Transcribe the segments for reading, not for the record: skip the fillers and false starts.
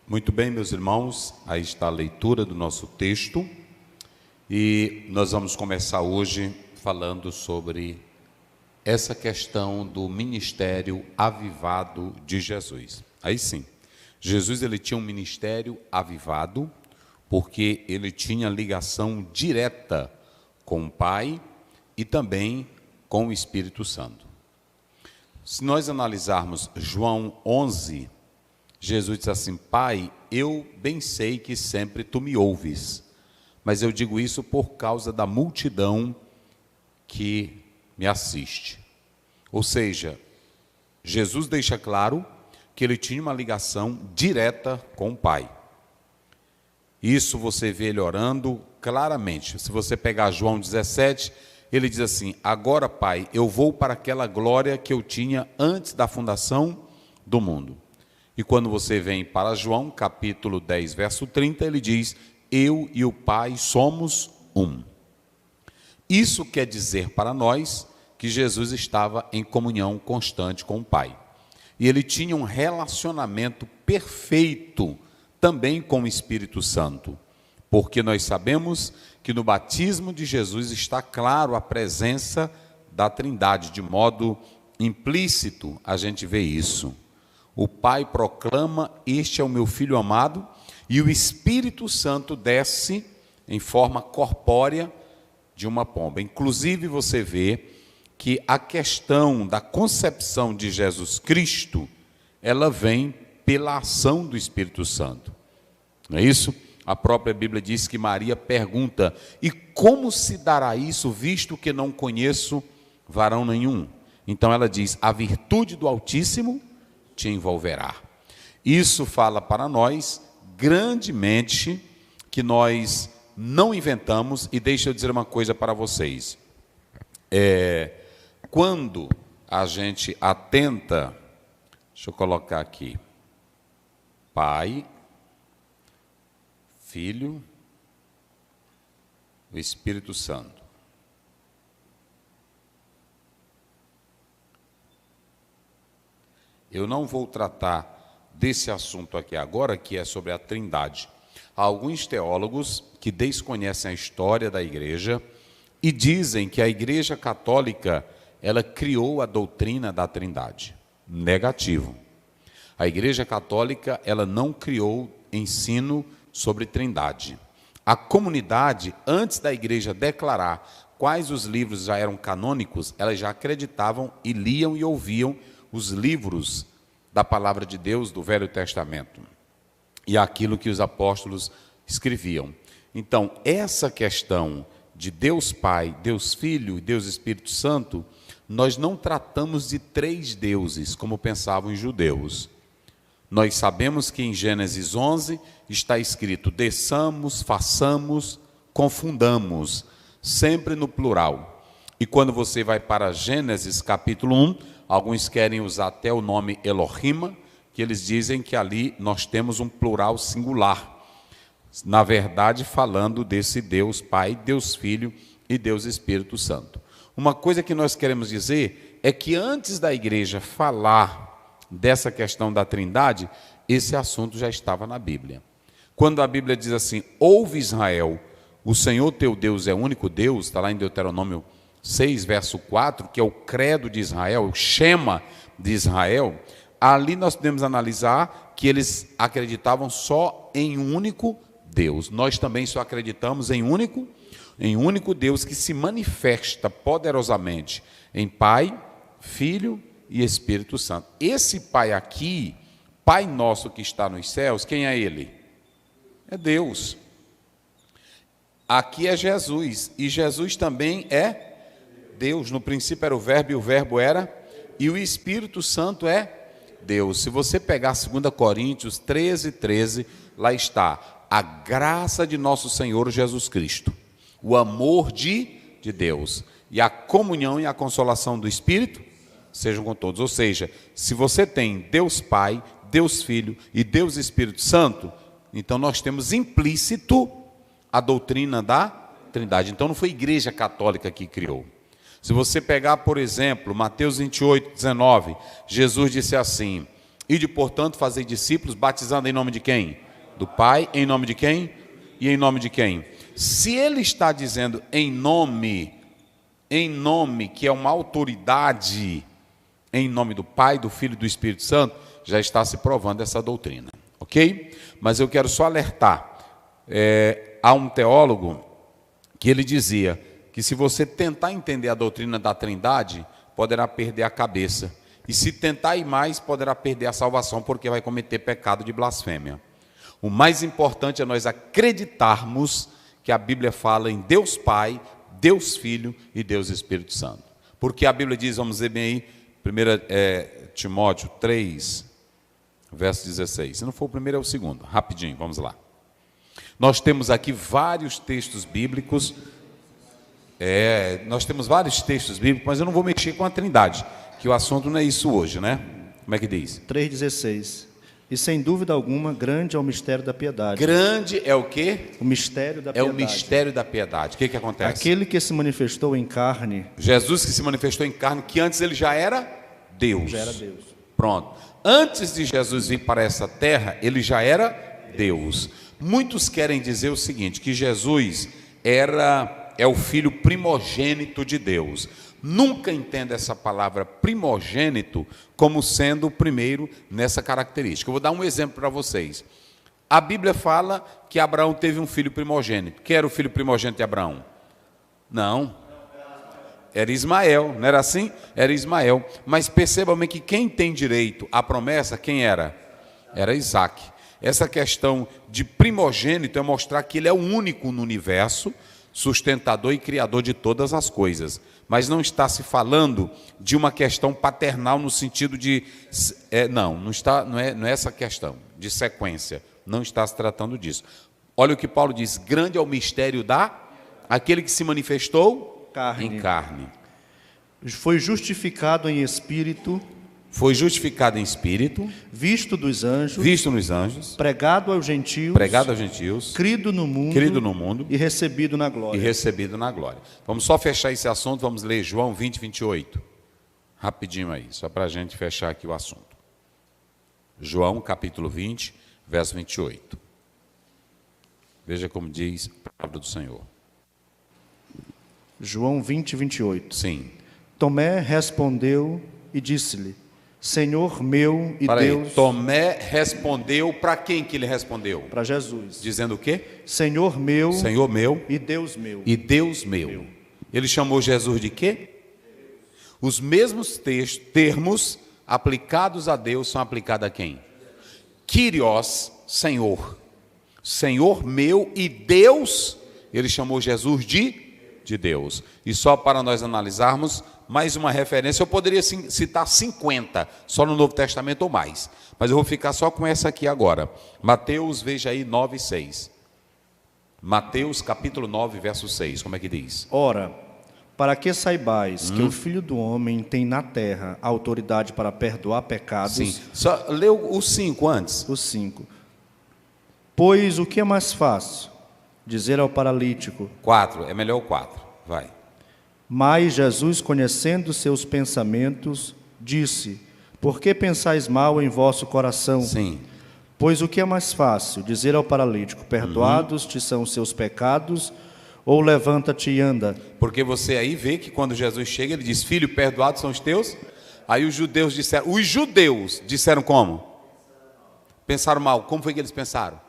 Muito bem, meus irmãos, aí está a leitura do nosso texto e nós vamos começar hoje falando sobre essa questão do ministério avivado de Jesus. Aí sim, Jesus ele tinha um ministério avivado porque ele tinha ligação direta com o Pai e também com o Espírito Santo. Se nós analisarmos João 11, Jesus diz assim: Pai, eu bem sei que sempre tu me ouves, mas eu digo isso por causa da multidão que me assiste. Ou seja, Jesus deixa claro que ele tinha uma ligação direta com o Pai. Isso você vê ele orando claramente. Se você pegar João 17, ele diz assim: agora, Pai, eu vou para aquela glória que eu tinha antes da fundação do mundo. E quando você vem para João, capítulo 10, verso 30, ele diz: eu e o Pai somos um. Isso quer dizer para nós que Jesus estava em comunhão constante com o Pai. E ele tinha um relacionamento perfeito também com o Espírito Santo. Porque nós sabemos que no batismo de Jesus está claro a presença da Trindade, de modo implícito a gente vê isso. O Pai proclama: este é o meu Filho amado, e o Espírito Santo desce em forma corpórea de uma pomba. Inclusive você vê que a questão da concepção de Jesus Cristo, ela vem pela ação do Espírito Santo. Não é isso? A própria Bíblia diz que Maria pergunta: e como se dará isso, visto que não conheço varão nenhum? Então ela diz: a virtude do Altíssimo te envolverá. Isso fala para nós grandemente que nós não inventamos. E deixa eu dizer uma coisa para vocês. Quando a gente atenta, deixa eu colocar aqui, Pai, Filho, o Espírito Santo. Eu não vou tratar desse assunto aqui agora, que é sobre a Trindade. Há alguns teólogos que desconhecem a história da igreja e dizem que a Igreja Católica, ela criou a doutrina da Trindade. Negativo. A Igreja Católica, ela não criou ensino sobre Trindade. A comunidade, antes da igreja declarar quais os livros já eram canônicos, elas já acreditavam e liam e ouviam os livros da palavra de Deus do Velho Testamento e aquilo que os apóstolos escreviam. Então, essa questão de Deus Pai, Deus Filho e Deus Espírito Santo, nós não tratamos de três deuses, como pensavam os judeus. Nós sabemos que em Gênesis 11 está escrito: desçamos, façamos, confundamos, sempre no plural. E quando você vai para Gênesis capítulo 1, alguns querem usar até o nome Elohim, que eles dizem que ali nós temos um plural singular. Na verdade, falando desse Deus Pai, Deus Filho e Deus Espírito Santo. Uma coisa que nós queremos dizer é que antes da igreja falar dessa questão da Trindade, esse assunto já estava na Bíblia. Quando a Bíblia diz assim: ouve Israel, o Senhor teu Deus é o único Deus, está lá em Deuteronômio 6, verso 4, que é o credo de Israel, o Shema de Israel. Ali nós podemos analisar que eles acreditavam só em um único Deus. Nós também só acreditamos em um único Deus que se manifesta poderosamente em Pai, Filho e Espírito Santo. Esse Pai aqui, Pai nosso que está nos céus, quem é Ele? É Deus. Aqui é Jesus, e Jesus também é Deus. No princípio era o Verbo, e o Verbo era, e o Espírito Santo é Deus. Se você pegar 2 Coríntios 13, 13, lá está: a graça de nosso Senhor Jesus Cristo, o amor de Deus, e a comunhão e a consolação do Espírito sejam com todos. Ou seja, se você tem Deus Pai, Deus Filho e Deus Espírito Santo, então nós temos implícito a doutrina da Trindade. Então não foi a Igreja Católica que criou. Se você pegar, por exemplo, Mateus 28, 19, Jesus disse assim: Ide, portanto, fazer discípulos, batizando em nome de quem? Do Pai, em nome de quem? E em nome de quem? Se ele está dizendo em nome, que é uma autoridade, em nome do Pai, do Filho e do Espírito Santo, já está se provando essa doutrina, ok? Mas eu quero só alertar, há um teólogo que ele dizia que se você tentar entender a doutrina da Trindade, poderá perder a cabeça, e se tentar ir mais, poderá perder a salvação, porque vai cometer pecado de blasfêmia. O mais importante é nós acreditarmos que a Bíblia fala em Deus Pai, Deus Filho e Deus Espírito Santo. Porque a Bíblia diz, vamos ver bem aí, 1 Timóteo 3, verso 16. Se não for o primeiro, é o segundo. Rapidinho, vamos lá. Nós temos aqui vários textos bíblicos. Nós temos vários textos bíblicos, mas eu não vou mexer com a Trindade, que o assunto não é isso hoje, né? Como é que diz? 3,16. E sem dúvida alguma, grande é o mistério da piedade. Grande é o quê? O mistério da É piedade. o mistério da piedade. O que acontece? Aquele que se manifestou em carne. Jesus que se manifestou em carne, que antes ele já era Deus. Já era Deus. Pronto. Antes de Jesus vir para essa terra, ele já era Deus. Muitos querem dizer o seguinte, que Jesus é o filho primogênito de Deus. Nunca entenda essa palavra primogênito como sendo o primeiro nessa característica. Eu vou dar um exemplo para vocês. A Bíblia fala que Abraão teve um filho primogênito. Quem era o filho primogênito de Abraão? Não. Era Ismael, não era assim? Era Ismael. Mas percebam bem que quem tem direito à promessa, quem era? Era Isaac. Essa questão de primogênito é mostrar que ele é o único no universo, sustentador e criador de todas as coisas. Mas não está se falando de uma questão paternal no sentido de... não é essa questão de sequência. Não está se tratando disso. Olha o que Paulo diz. Grande é o mistério aquele que se manifestou em carne. Foi justificado em espírito. Foi justificado em espírito. Visto dos anjos. Visto nos anjos. Pregado aos gentios. Pregado aos gentios. Crido no mundo. E recebido na glória. E recebido na glória. Vamos só fechar esse assunto, vamos ler João 20, 28. Rapidinho aí, só para a gente fechar aqui o assunto. João, capítulo 20, verso 28. Veja como diz a palavra do Senhor. João 20, 28. Sim. Tomé respondeu e disse-lhe: Senhor meu e Deus... Tomé respondeu, para quem que ele respondeu? Para Jesus. Dizendo o quê? Senhor meu e Deus meu. E Deus meu. Ele chamou Jesus de quê? Os mesmos termos aplicados a Deus são aplicados a quem? Kyrios, Senhor. Senhor meu e Deus, ele chamou Jesus de Deus. E só para nós analisarmos, mais uma referência, eu poderia citar 50, só no Novo Testamento ou mais, mas eu vou ficar só com essa aqui agora. Mateus, veja aí, 9 e 6. Mateus, capítulo 9, verso 6, como é que diz? Ora, para que saibais que o Filho do Homem tem na terra autoridade para perdoar pecados... Sim, só leu os 5 antes. Os 5. Pois o que é mais fácil? Dizer ao paralítico... 4, é melhor o 4, vai. Mas Jesus, conhecendo seus pensamentos, disse: Por que pensais mal em vosso coração? Sim. Pois o que é mais fácil? Dizer ao paralítico: Perdoados te são os seus pecados, ou levanta-te e anda? Porque você aí vê que quando Jesus chega, ele diz: Filho, perdoados são os teus? Aí os judeus disseram como? Pensaram mal. Como foi que eles pensaram?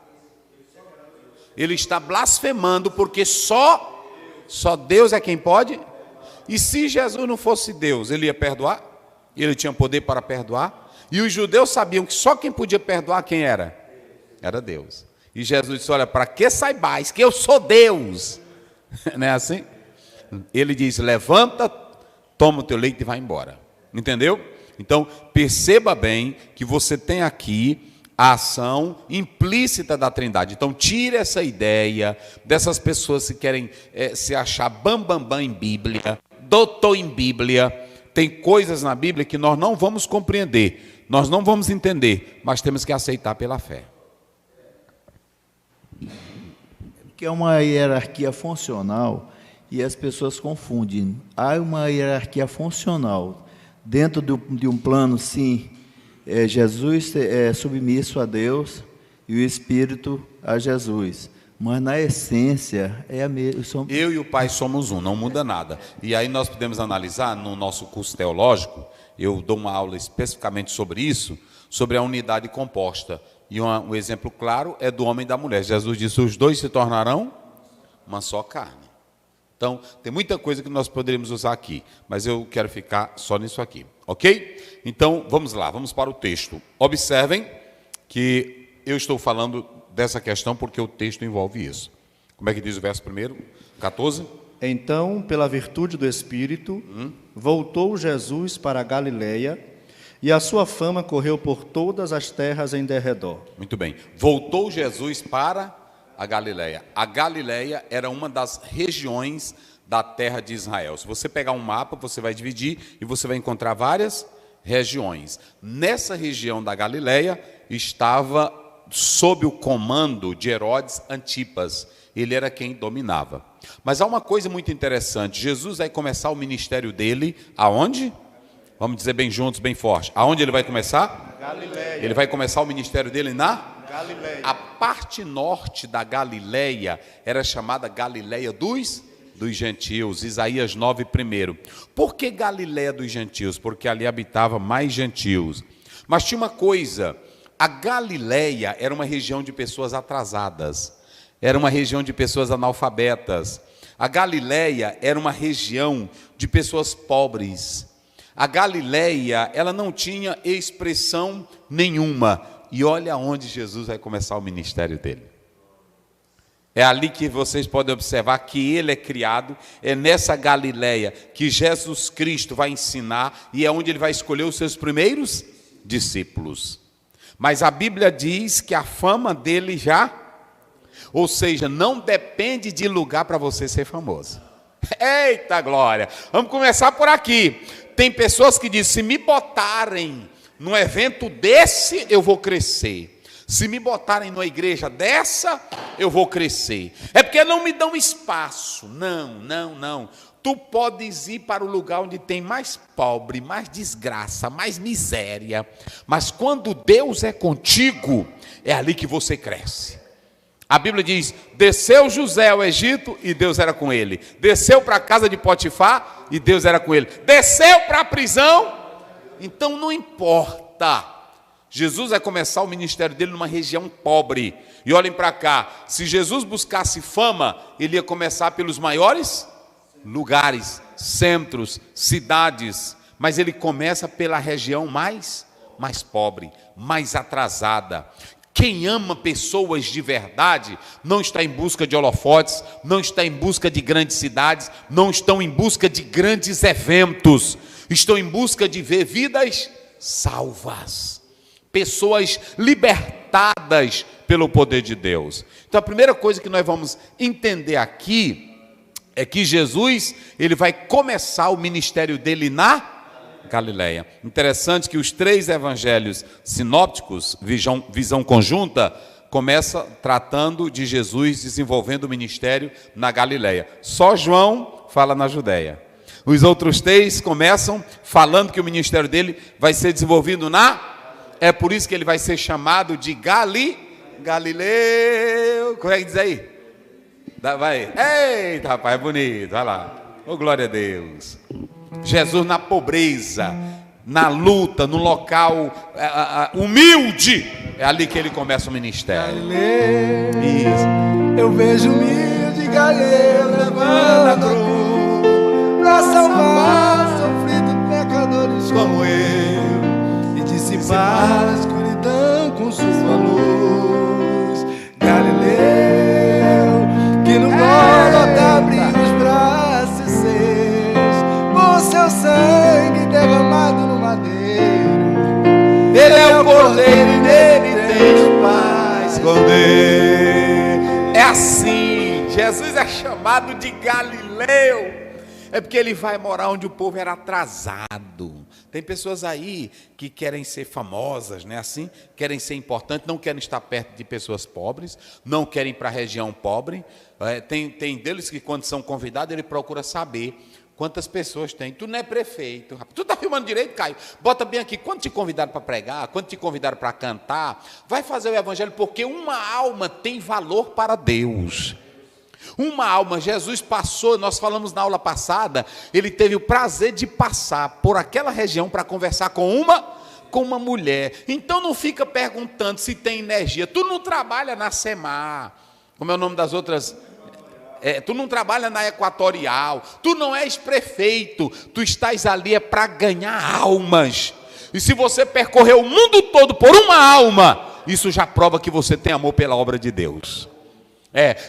Ele está blasfemando porque só Deus é quem pode. E se Jesus não fosse Deus, ele ia perdoar? Ele tinha poder para perdoar? E os judeus sabiam que só quem podia perdoar, quem era? Era Deus. E Jesus disse: olha, para que saibais que eu sou Deus? Não é assim? Ele diz: levanta, toma o teu leito e vai embora. Entendeu? Então, perceba bem que você tem aqui a ação implícita da Trindade. Então, tire essa ideia dessas pessoas que querem se achar bambambam em Bíblia, doutor em Bíblia. Tem coisas na Bíblia que nós não vamos compreender, nós não vamos entender, mas temos que aceitar pela fé. Que é uma hierarquia funcional e as pessoas confundem. Há uma hierarquia funcional dentro de um plano, sim, Jesus é submisso a Deus e o Espírito a Jesus. Mas na essência é a mesma. Eu e o Pai somos um, não muda nada. E aí nós podemos analisar no nosso curso teológico, eu dou uma aula especificamente sobre isso, sobre a unidade composta. E um exemplo claro é do homem e da mulher. Jesus disse: os dois se tornarão uma só carne. Então, tem muita coisa que nós poderíamos usar aqui, mas eu quero ficar só nisso aqui, ok? Então, vamos lá, vamos para o texto. Observem que eu estou falando dessa questão porque o texto envolve isso. Como é que diz o verso 1, 14? Então, pela virtude do Espírito, voltou Jesus para a Galileia, e a sua fama correu por todas as terras em derredor. Muito bem. Voltou Jesus para a Galileia. A Galileia era uma das regiões da terra de Israel. Se você pegar um mapa, você vai dividir e você vai encontrar várias regiões. Nessa região da Galileia estava sob o comando de Herodes Antipas. Ele era quem dominava. Mas há uma coisa muito interessante. Jesus vai começar o ministério dele aonde? Vamos dizer bem juntos, bem forte. Aonde ele vai começar? Galileia. Ele vai começar o ministério dele na Galileia. A parte norte da Galileia era chamada Galileia dos gentios, Isaías 9, 1. Por que Galileia dos gentios? Porque ali habitava mais gentios. Mas tinha uma coisa, a Galileia era uma região de pessoas atrasadas, era uma região de pessoas analfabetas. A Galileia era uma região de pessoas pobres. A Galileia, ela não tinha expressão nenhuma. E olha onde Jesus vai começar o ministério dele. É ali que vocês podem observar que ele é criado, é nessa Galileia que Jesus Cristo vai ensinar e é onde ele vai escolher os seus primeiros discípulos. Mas a Bíblia diz que a fama dele ou seja, não depende de lugar para você ser famoso. Eita glória! Vamos começar por aqui. Tem pessoas que dizem: se me botarem num evento desse, eu vou crescer. Se me botarem numa igreja dessa, eu vou crescer. É porque não me dão espaço. Não. Tu podes ir para o lugar onde tem mais pobre, mais desgraça, mais miséria. Mas quando Deus é contigo, é ali que você cresce. A Bíblia diz: desceu José ao Egito e Deus era com ele. Desceu para a casa de Potifar e Deus era com ele. Desceu para a prisão. Então não importa. Jesus vai começar o ministério dele numa região pobre. E olhem para cá, se Jesus buscasse fama, ele ia começar pelos maiores lugares, centros, cidades. Mas ele começa pela região mais pobre, mais atrasada. Quem ama pessoas de verdade não está em busca de holofotes, não está em busca de grandes cidades, não estão em busca de grandes eventos. Estão em busca de ver vidas salvas, pessoas libertadas pelo poder de Deus. Então a primeira coisa que nós vamos entender aqui é que Jesus, ele vai começar o ministério dele na Galileia. Interessante que os 3 evangelhos sinópticos, visão conjunta, começa tratando de Jesus desenvolvendo o ministério na Galileia. Só João fala na Judéia. Os outros 3 começam falando que o ministério dele vai ser desenvolvido é por isso que ele vai ser chamado de Galileu. Como é que diz aí? Vai. Eita, rapaz, é bonito. Vai lá. Oh, glória a Deus. Jesus na pobreza, na luta, no local humilde. É ali que ele começa o ministério. Galileu, Isso. eu vejo humilde Galileu levando a cruz para salvar sofridos pecadores como eu e dissipar a escuridão com sua luz. Galileu, que no Gólgota abriu os braços seus, por seu sangue derramado no madeiro. Ele é o Cordeiro e nele tem paz com Deus. É assim, Jesus é chamado de Galileu. É porque ele vai morar onde o povo era atrasado. Tem pessoas aí que querem ser famosas, né? Assim, querem ser importantes, não querem estar perto de pessoas pobres, não querem ir para a região pobre. Tem deles que quando são convidados, ele procura saber Quantas pessoas tem? Tu não é prefeito, rapaz. Tu está filmando direito, Caio? Bota bem aqui, quando te convidaram para pregar, quando te convidaram para cantar, vai fazer o evangelho, porque uma alma tem valor para Deus. Uma alma, Jesus passou, nós falamos na aula passada, ele teve o prazer de passar por aquela região para conversar com uma mulher. Então não fica perguntando se tem energia. Tu não trabalha na Semar, como é o nome das outras... tu não trabalha na Equatorial, tu não és prefeito, tu estás ali para ganhar almas. E se você percorrer o mundo todo por uma alma, isso já prova que você tem amor pela obra de Deus.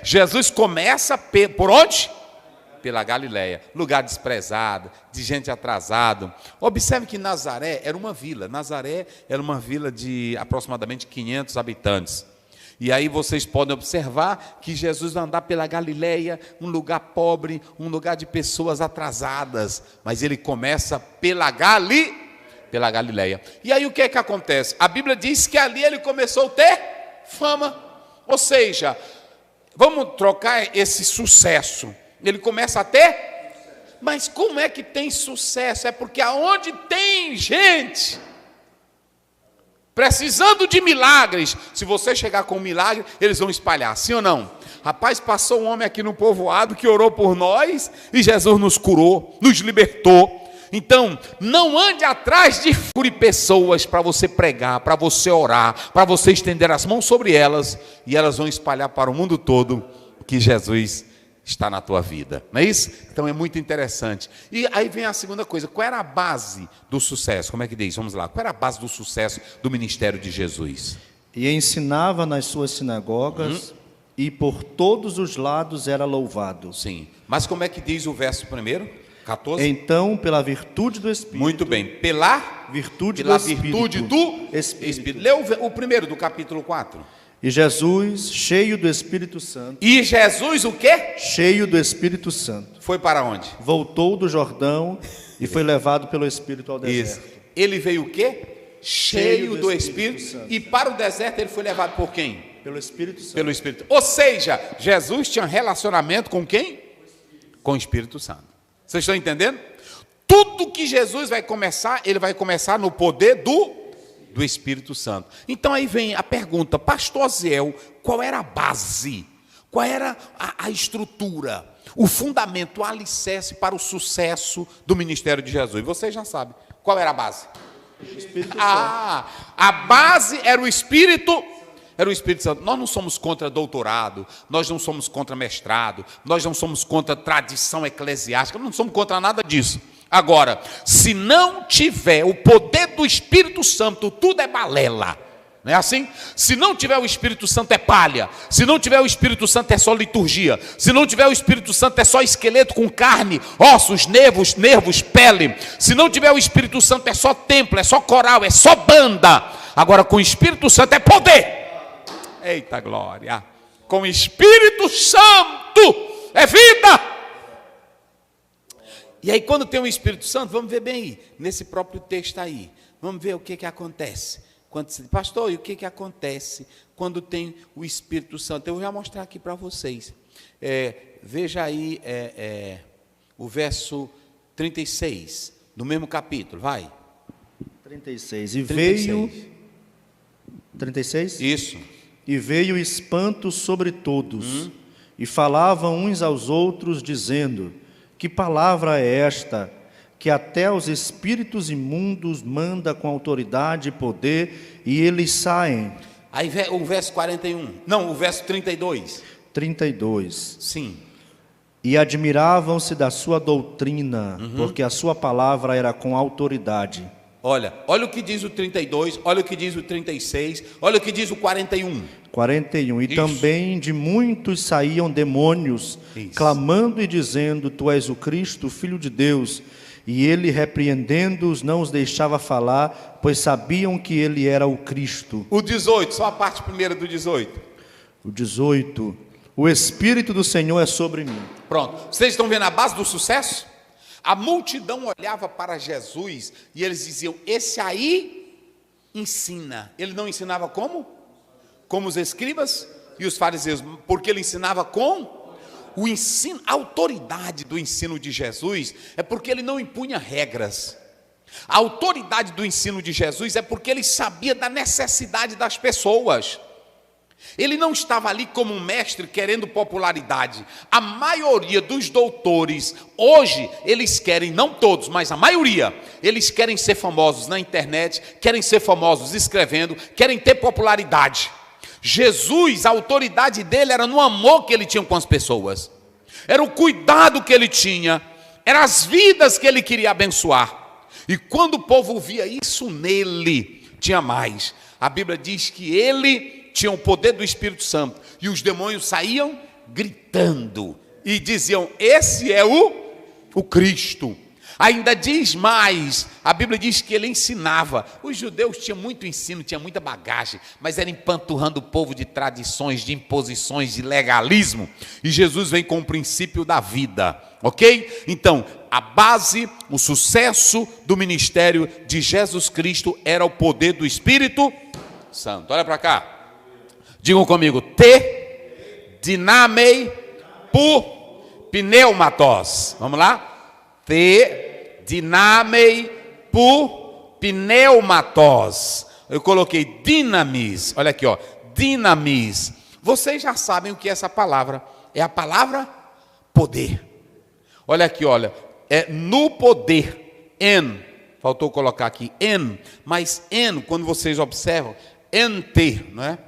Jesus começa por onde? Pela Galileia, lugar desprezado, de gente atrasado. Observe que Nazaré era uma vila. Nazaré era uma vila de aproximadamente 500 habitantes. E aí vocês podem observar que Jesus vai andar pela Galileia, um lugar pobre, um lugar de pessoas atrasadas. Mas ele começa pela Galileia. E aí o que é que acontece? A Bíblia diz que ali ele começou a ter fama. Ou seja, vamos trocar esse sucesso. Ele começa a ter... Mas como é que tem sucesso? É porque aonde tem gente... precisando de milagres, se você chegar com um milagre, eles vão espalhar, sim ou não? Rapaz, passou um homem aqui no povoado que orou por nós, e Jesus nos curou, nos libertou. Então, não ande atrás de pessoas para você pregar, para você orar, para você estender as mãos sobre elas, e elas vão espalhar para o mundo todo que Jesus está na tua vida, não é isso? Então é muito interessante. E aí vem a segunda coisa, qual era a base do sucesso? Como é que diz? Vamos lá, qual era a base do sucesso do ministério de Jesus? E ensinava nas suas sinagogas, e por todos os lados era louvado. Sim, mas como é que diz o verso primeiro? 14? Então, pela virtude do Espírito. Muito bem, pela virtude do Espírito. Leu o primeiro do capítulo 4. E Jesus, cheio do Espírito Santo. E Jesus o quê? Cheio do Espírito Santo. Foi para onde? Voltou do Jordão e foi levado pelo Espírito ao deserto. Isso. Ele veio o quê? Cheio do Espírito Santo. E para o deserto ele foi levado por quem? Pelo Espírito Santo. Pelo Espírito. Ou seja, Jesus tinha relacionamento com quem? Com o Espírito Santo. Vocês estão entendendo? Tudo que Jesus vai começar, ele vai começar no poder do Espírito Santo. Então aí vem a pergunta, pastor Ziel, qual era a base? Qual era a estrutura? O fundamento, o alicerce para o sucesso do ministério de Jesus? Vocês já sabem. Qual era a base? O Espírito Santo. A base era o Espírito Santo. Nós não somos contra doutorado, nós não somos contra mestrado, nós não somos contra tradição eclesiástica, não somos contra nada disso. Agora, se não tiver o poder do Espírito Santo, tudo é balela. Não é assim? Se não tiver o Espírito Santo é palha. Se não tiver o Espírito Santo é só liturgia. Se não tiver o Espírito Santo é só esqueleto com carne, ossos, nervos, pele. Se não tiver o Espírito Santo é só templo, é só coral, é só banda. Agora com o Espírito Santo é poder. Eita glória! Com o Espírito Santo é vida. E aí quando tem o Espírito Santo, vamos ver bem aí, nesse próprio texto aí, vamos ver o que acontece. Pastor, e o que acontece quando tem o Espírito Santo? Eu vou já mostrar aqui para vocês. Veja aí o verso 36, do mesmo capítulo, vai. 36, e 36. Veio... 36? Isso. E veio espanto sobre todos, e falavam uns aos outros, dizendo... Que palavra é esta, que até os espíritos imundos manda com autoridade e poder, e eles saem? Aí o verso 41, não, o verso 32. 32. Sim. E admiravam-se da sua doutrina, porque a sua palavra era com autoridade. Olha o que diz o 32, olha o que diz o 36, olha o que diz o 41. 41. E também de muitos saíam demônios, clamando e dizendo: Tu és o Cristo, Filho de Deus. E ele, repreendendo-os, não os deixava falar, pois sabiam que ele era o Cristo. O 18, só a parte primeira do 18. O 18. O Espírito do Senhor é sobre mim. Pronto. Vocês estão vendo a base do sucesso? A multidão olhava para Jesus e eles diziam: esse aí ensina. Ele não ensinava como? Como os escribas e os fariseus, porque ele ensinava com o ensino, a autoridade do ensino de Jesus é porque ele não impunha regras. A autoridade do ensino de Jesus é porque ele sabia da necessidade das pessoas. Ele não estava ali como um mestre querendo popularidade. A maioria dos doutores, hoje, eles querem, não todos, mas a maioria, eles querem ser famosos na internet, querem ser famosos escrevendo, querem ter popularidade. Jesus, a autoridade dele era no amor que ele tinha com as pessoas, era o cuidado que ele tinha, eram as vidas que ele queria abençoar. E quando o povo via isso nele, tinha mais. A Bíblia diz que ele tinha o poder do Espírito Santo, e os demônios saíam gritando, e diziam, esse é o Cristo. Ainda diz mais, a Bíblia diz que ele ensinava. Os judeus tinham muito ensino, tinham muita bagagem, mas era empanturrando o povo de tradições, de imposições, de legalismo. E Jesus vem com o princípio da vida, ok? Então, a base, o sucesso do ministério de Jesus Cristo era o poder do Espírito Santo. Olha para cá. Digam comigo, dinamei pneumatos. Vamos lá? Dinamei pneumatos. Eu coloquei dinamis. Olha aqui, ó, dinamis. Vocês já sabem o que é essa palavra? É a palavra poder. Olha aqui, olha, é no poder. Faltou colocar aqui mas quando vocês observam, não é?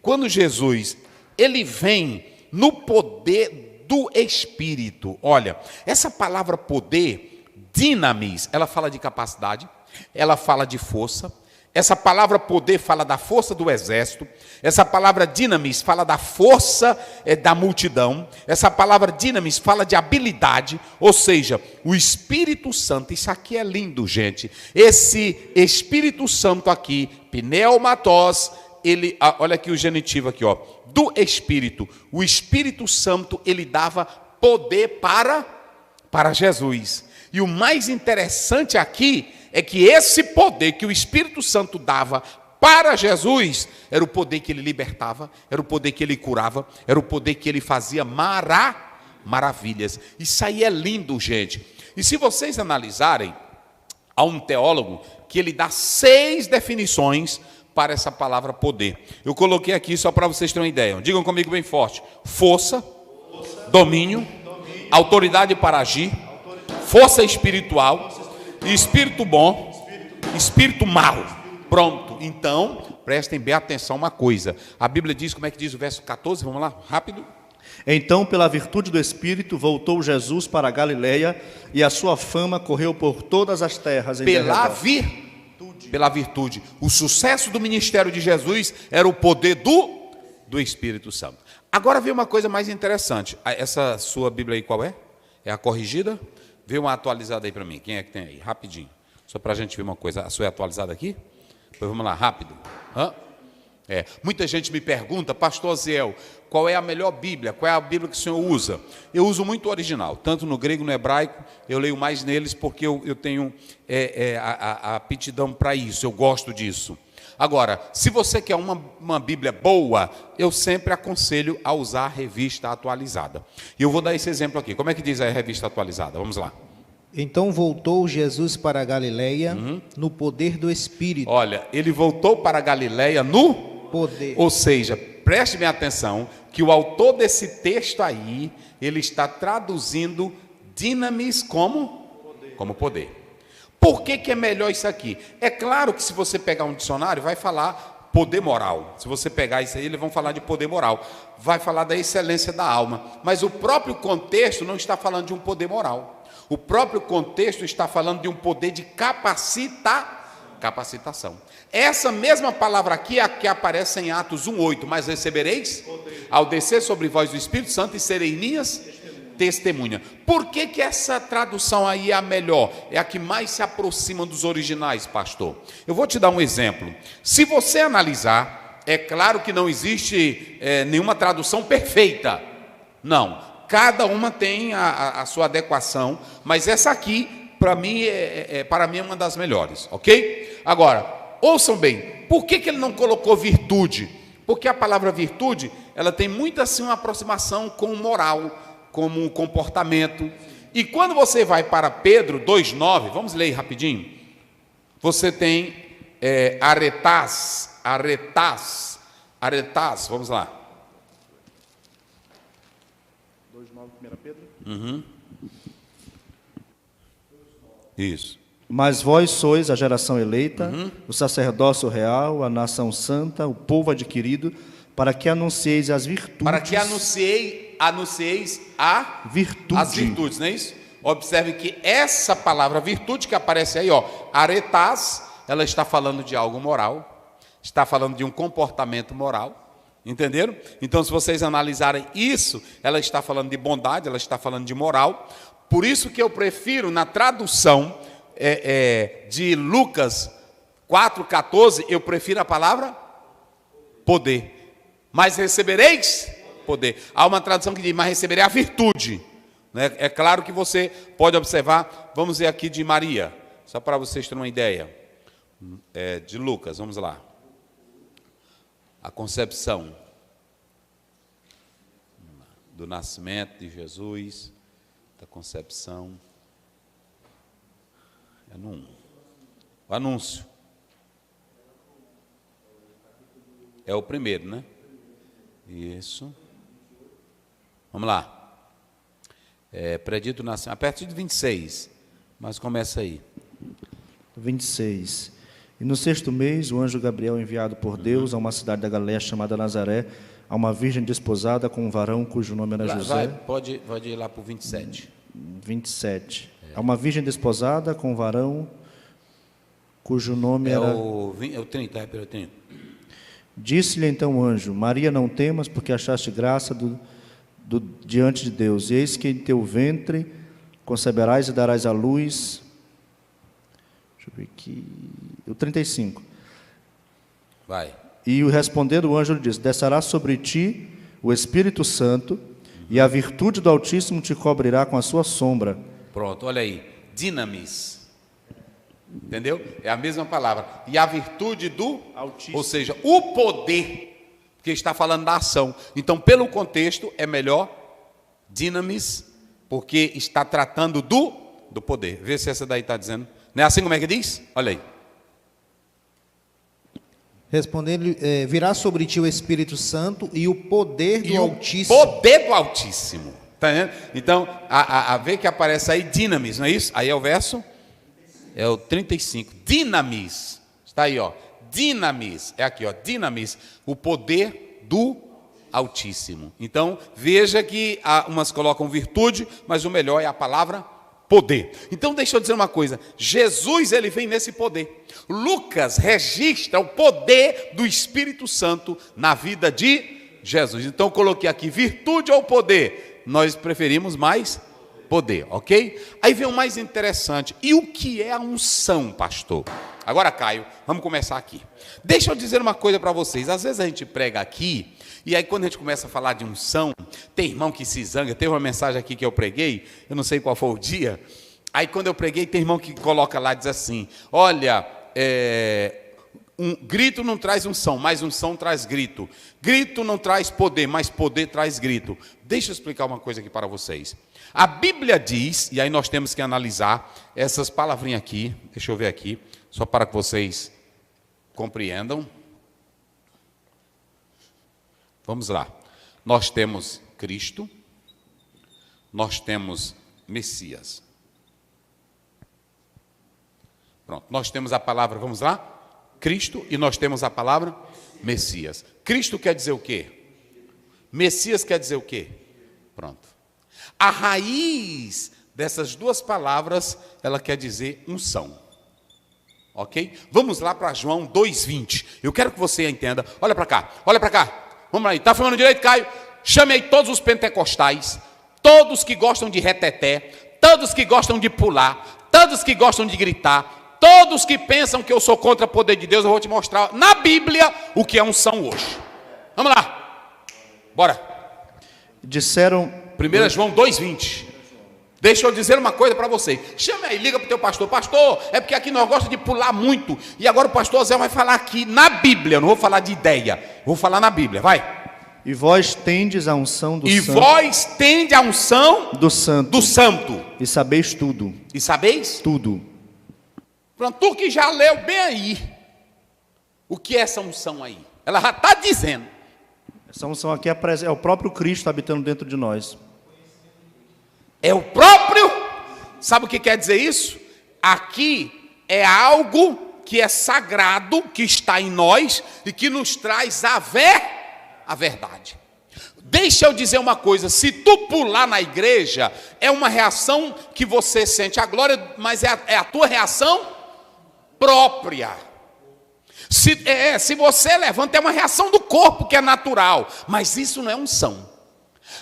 Quando Jesus, ele vem no poder do Espírito. Olha, essa palavra poder, dinamis, ela fala de capacidade, ela fala de força. Essa palavra poder fala da força do exército. Essa palavra dinamis fala da força da multidão. Essa palavra dinamis fala de habilidade, ou seja, o Espírito Santo. Isso aqui é lindo, gente. Esse Espírito Santo aqui, pneumatos, ele, olha aqui o genitivo aqui, ó, do Espírito. O Espírito Santo, ele dava poder para Jesus. E o mais interessante aqui é que esse poder que o Espírito Santo dava para Jesus era o poder que ele libertava, era o poder que ele curava, era o poder que ele fazia maravilhas. Isso aí é lindo, gente. E se vocês analisarem, há um teólogo que ele dá 6 definições para essa palavra poder. Eu coloquei aqui só para vocês terem uma ideia. Digam comigo bem forte: força, domínio, autoridade para agir, força espiritual, espírito bom, espírito mau. Pronto. Então, prestem bem atenção uma coisa. A Bíblia diz, como é que diz o verso 14? Vamos lá, rápido. Então, pela virtude do Espírito, voltou Jesus para a Galileia, e a sua fama correu por todas as terras em derredor. Pela virtude. O sucesso do ministério de Jesus era o poder do Espírito Santo. Agora vem uma coisa mais interessante. Essa sua Bíblia aí qual é? É a corrigida? Vê uma atualizada aí para mim. Quem é que tem aí? Rapidinho. Só para a gente ver uma coisa. A sua é atualizada aqui? Pois vamos lá, rápido. Muita gente me pergunta, pastor Aziel, qual é a melhor Bíblia? Qual é a Bíblia que o senhor usa? Eu uso muito o original, tanto no grego, no hebraico. Eu leio mais neles porque eu tenho a aptidão para isso, eu gosto disso. Agora, se você quer uma Bíblia boa, eu sempre aconselho a usar a revista atualizada. E eu vou dar esse exemplo aqui. Como é que diz a revista atualizada? Vamos lá. Então voltou Jesus para a Galileia no poder do Espírito. Olha, ele voltou para a Galileia no poder. Ou seja, preste bem atenção que o autor desse texto aí, ele está traduzindo dinamis como poder. Por que é melhor isso aqui? É claro que se você pegar um dicionário, vai falar poder moral. Se você pegar isso aí, eles vão falar de poder moral. Vai falar da excelência da alma. Mas o próprio contexto não está falando de um poder moral. O próprio contexto está falando de um poder de capacitação. Essa mesma palavra aqui é a que aparece em Atos 1:8. Mas recebereis, ao descer sobre vós o Espírito Santo, e serei minhas testemunha. Por que essa tradução aí é a melhor? É a que mais se aproxima dos originais, pastor. Eu vou te dar um exemplo. Se você analisar, é claro que não existe nenhuma tradução perfeita. Não. Cada uma tem a sua adequação, mas essa aqui, para mim é uma das melhores, ok? Agora, ouçam bem, por que ele não colocou virtude? Porque a palavra virtude, ela tem muito assim uma aproximação com o moral, como um comportamento. E quando você vai para Pedro 2,9, vamos ler aí rapidinho. Você tem aretas, vamos lá. 2,9, 1 Pedro. Isso. Mas vós sois a geração eleita, o sacerdócio real, a nação santa, o povo adquirido, para que anuncieis as virtudes. Para que anuncieis as virtudes, não é isso? Observe que essa palavra virtude que aparece aí, ó, aretas, ela está falando de algo moral, está falando de um comportamento moral, entenderam? Então, se vocês analisarem isso, ela está falando de bondade, ela está falando de moral. Por isso que eu prefiro, na tradução de Lucas 4,14, eu prefiro a palavra poder. Mas recebereis poder. Há uma tradução que diz, mas receberei a virtude. É claro que você pode observar, vamos ver aqui de Maria, só para vocês terem uma ideia, de Lucas, vamos lá. A concepção do nascimento de Jesus, da concepção, o anúncio. É o primeiro, né? Isso. Vamos lá. Predito nascimento, a partir de 26, mas começa aí. 26. E no 6º mês, o anjo Gabriel, enviado por Deus a uma cidade da Galiléia chamada Nazaré, a uma virgem desposada com um varão cujo nome era José. Pode ir lá para o 27. 27. A uma virgem desposada com um varão cujo nome era... É o 30, pelo 30. Disse-lhe então o anjo, Maria, não temas, porque achaste graça diante de Deus. E eis que em teu ventre conceberás e darás à luz... Deixa eu ver aqui... O 35. Vai. E respondendo o anjo lhe disse, descerá sobre ti o Espírito Santo, e a virtude do Altíssimo te cobrirá com a sua sombra. Pronto, olha aí. Dinamis. Entendeu? É a mesma palavra. E a virtude do Altíssimo. Ou seja, o poder, que está falando da ação. Então, pelo contexto, é melhor dinamis, porque está tratando do poder. Vê se essa daí está dizendo. Não é assim como é que diz? Olha aí. Respondendo, virá sobre ti o Espírito Santo e o poder do Altíssimo. O poder do Altíssimo. Está vendo? Então, vê que aparece aí dinamis, não é isso? Aí é o verso, é o 35. Dinamis. Está aí, ó. Dinamis. É aqui, ó. Dinamis. O poder do Altíssimo. Então, veja que umas colocam virtude, mas o melhor é a palavra poder. Então, deixa eu dizer uma coisa. Jesus, ele vem nesse poder. Lucas registra o poder do Espírito Santo na vida de Jesus. Então, eu coloquei aqui virtude ou poder. Nós preferimos mais poder, ok? Aí vem o mais interessante. E o que é a unção, pastor? Agora, Caio, vamos começar aqui. Deixa eu dizer uma coisa para vocês. Às vezes a gente prega aqui, e aí quando a gente começa a falar de unção, tem irmão que se zanga. Teve uma mensagem aqui que eu preguei, eu não sei qual foi o dia. Aí quando eu preguei, tem irmão que coloca lá e diz assim, olha, um grito não traz unção, mas unção traz grito. Grito não traz poder, mas poder traz grito. Deixa eu explicar uma coisa aqui para vocês. A Bíblia diz, e aí nós temos que analisar essas palavrinhas aqui, deixa eu ver aqui, só para que vocês compreendam. Vamos lá. Nós temos Cristo, nós temos Messias. Pronto, nós temos a palavra, vamos lá? Cristo, e nós temos a palavra Messias. Cristo quer dizer o quê? Messias quer dizer o quê? Pronto. A raiz dessas duas palavras, ela quer dizer unção. Ok? Vamos lá para João 2,20. Eu quero que você entenda. Olha para cá, olha para cá. Vamos lá, está falando direito, Caio? Chame aí todos os pentecostais, todos que gostam de reteté, todos que gostam de pular, todos que gostam de gritar, todos que pensam que eu sou contra o poder de Deus. Eu vou te mostrar na Bíblia o que é unção hoje. Vamos lá. Bora. Disseram... 1 João 2,20. Deixa eu dizer uma coisa para vocês. Chama aí, liga para o teu pastor. Pastor, é porque aqui nós gostamos de pular muito. E agora o pastor Zé vai falar aqui na Bíblia, eu não vou falar de ideia. Vou falar na Bíblia, vai. E vós tendes a unção do E santo. vós tende a unção Do santo. do santo. E sabeis tudo. E sabeis? Tudo. Pronto, tu que já leu bem aí. O que é essa unção aí? Ela já está dizendo. Essa unção aqui é o próprio Cristo habitando dentro de nós. É o próprio. Sabe o que quer dizer isso? Aqui é algo que é sagrado, que está em nós e que nos traz a verdade. Deixa eu dizer uma coisa, se tu pular na igreja, é uma reação que você sente a glória, mas é a tua reação própria. Se você levanta, é uma reação do corpo que é natural, mas isso não é unção.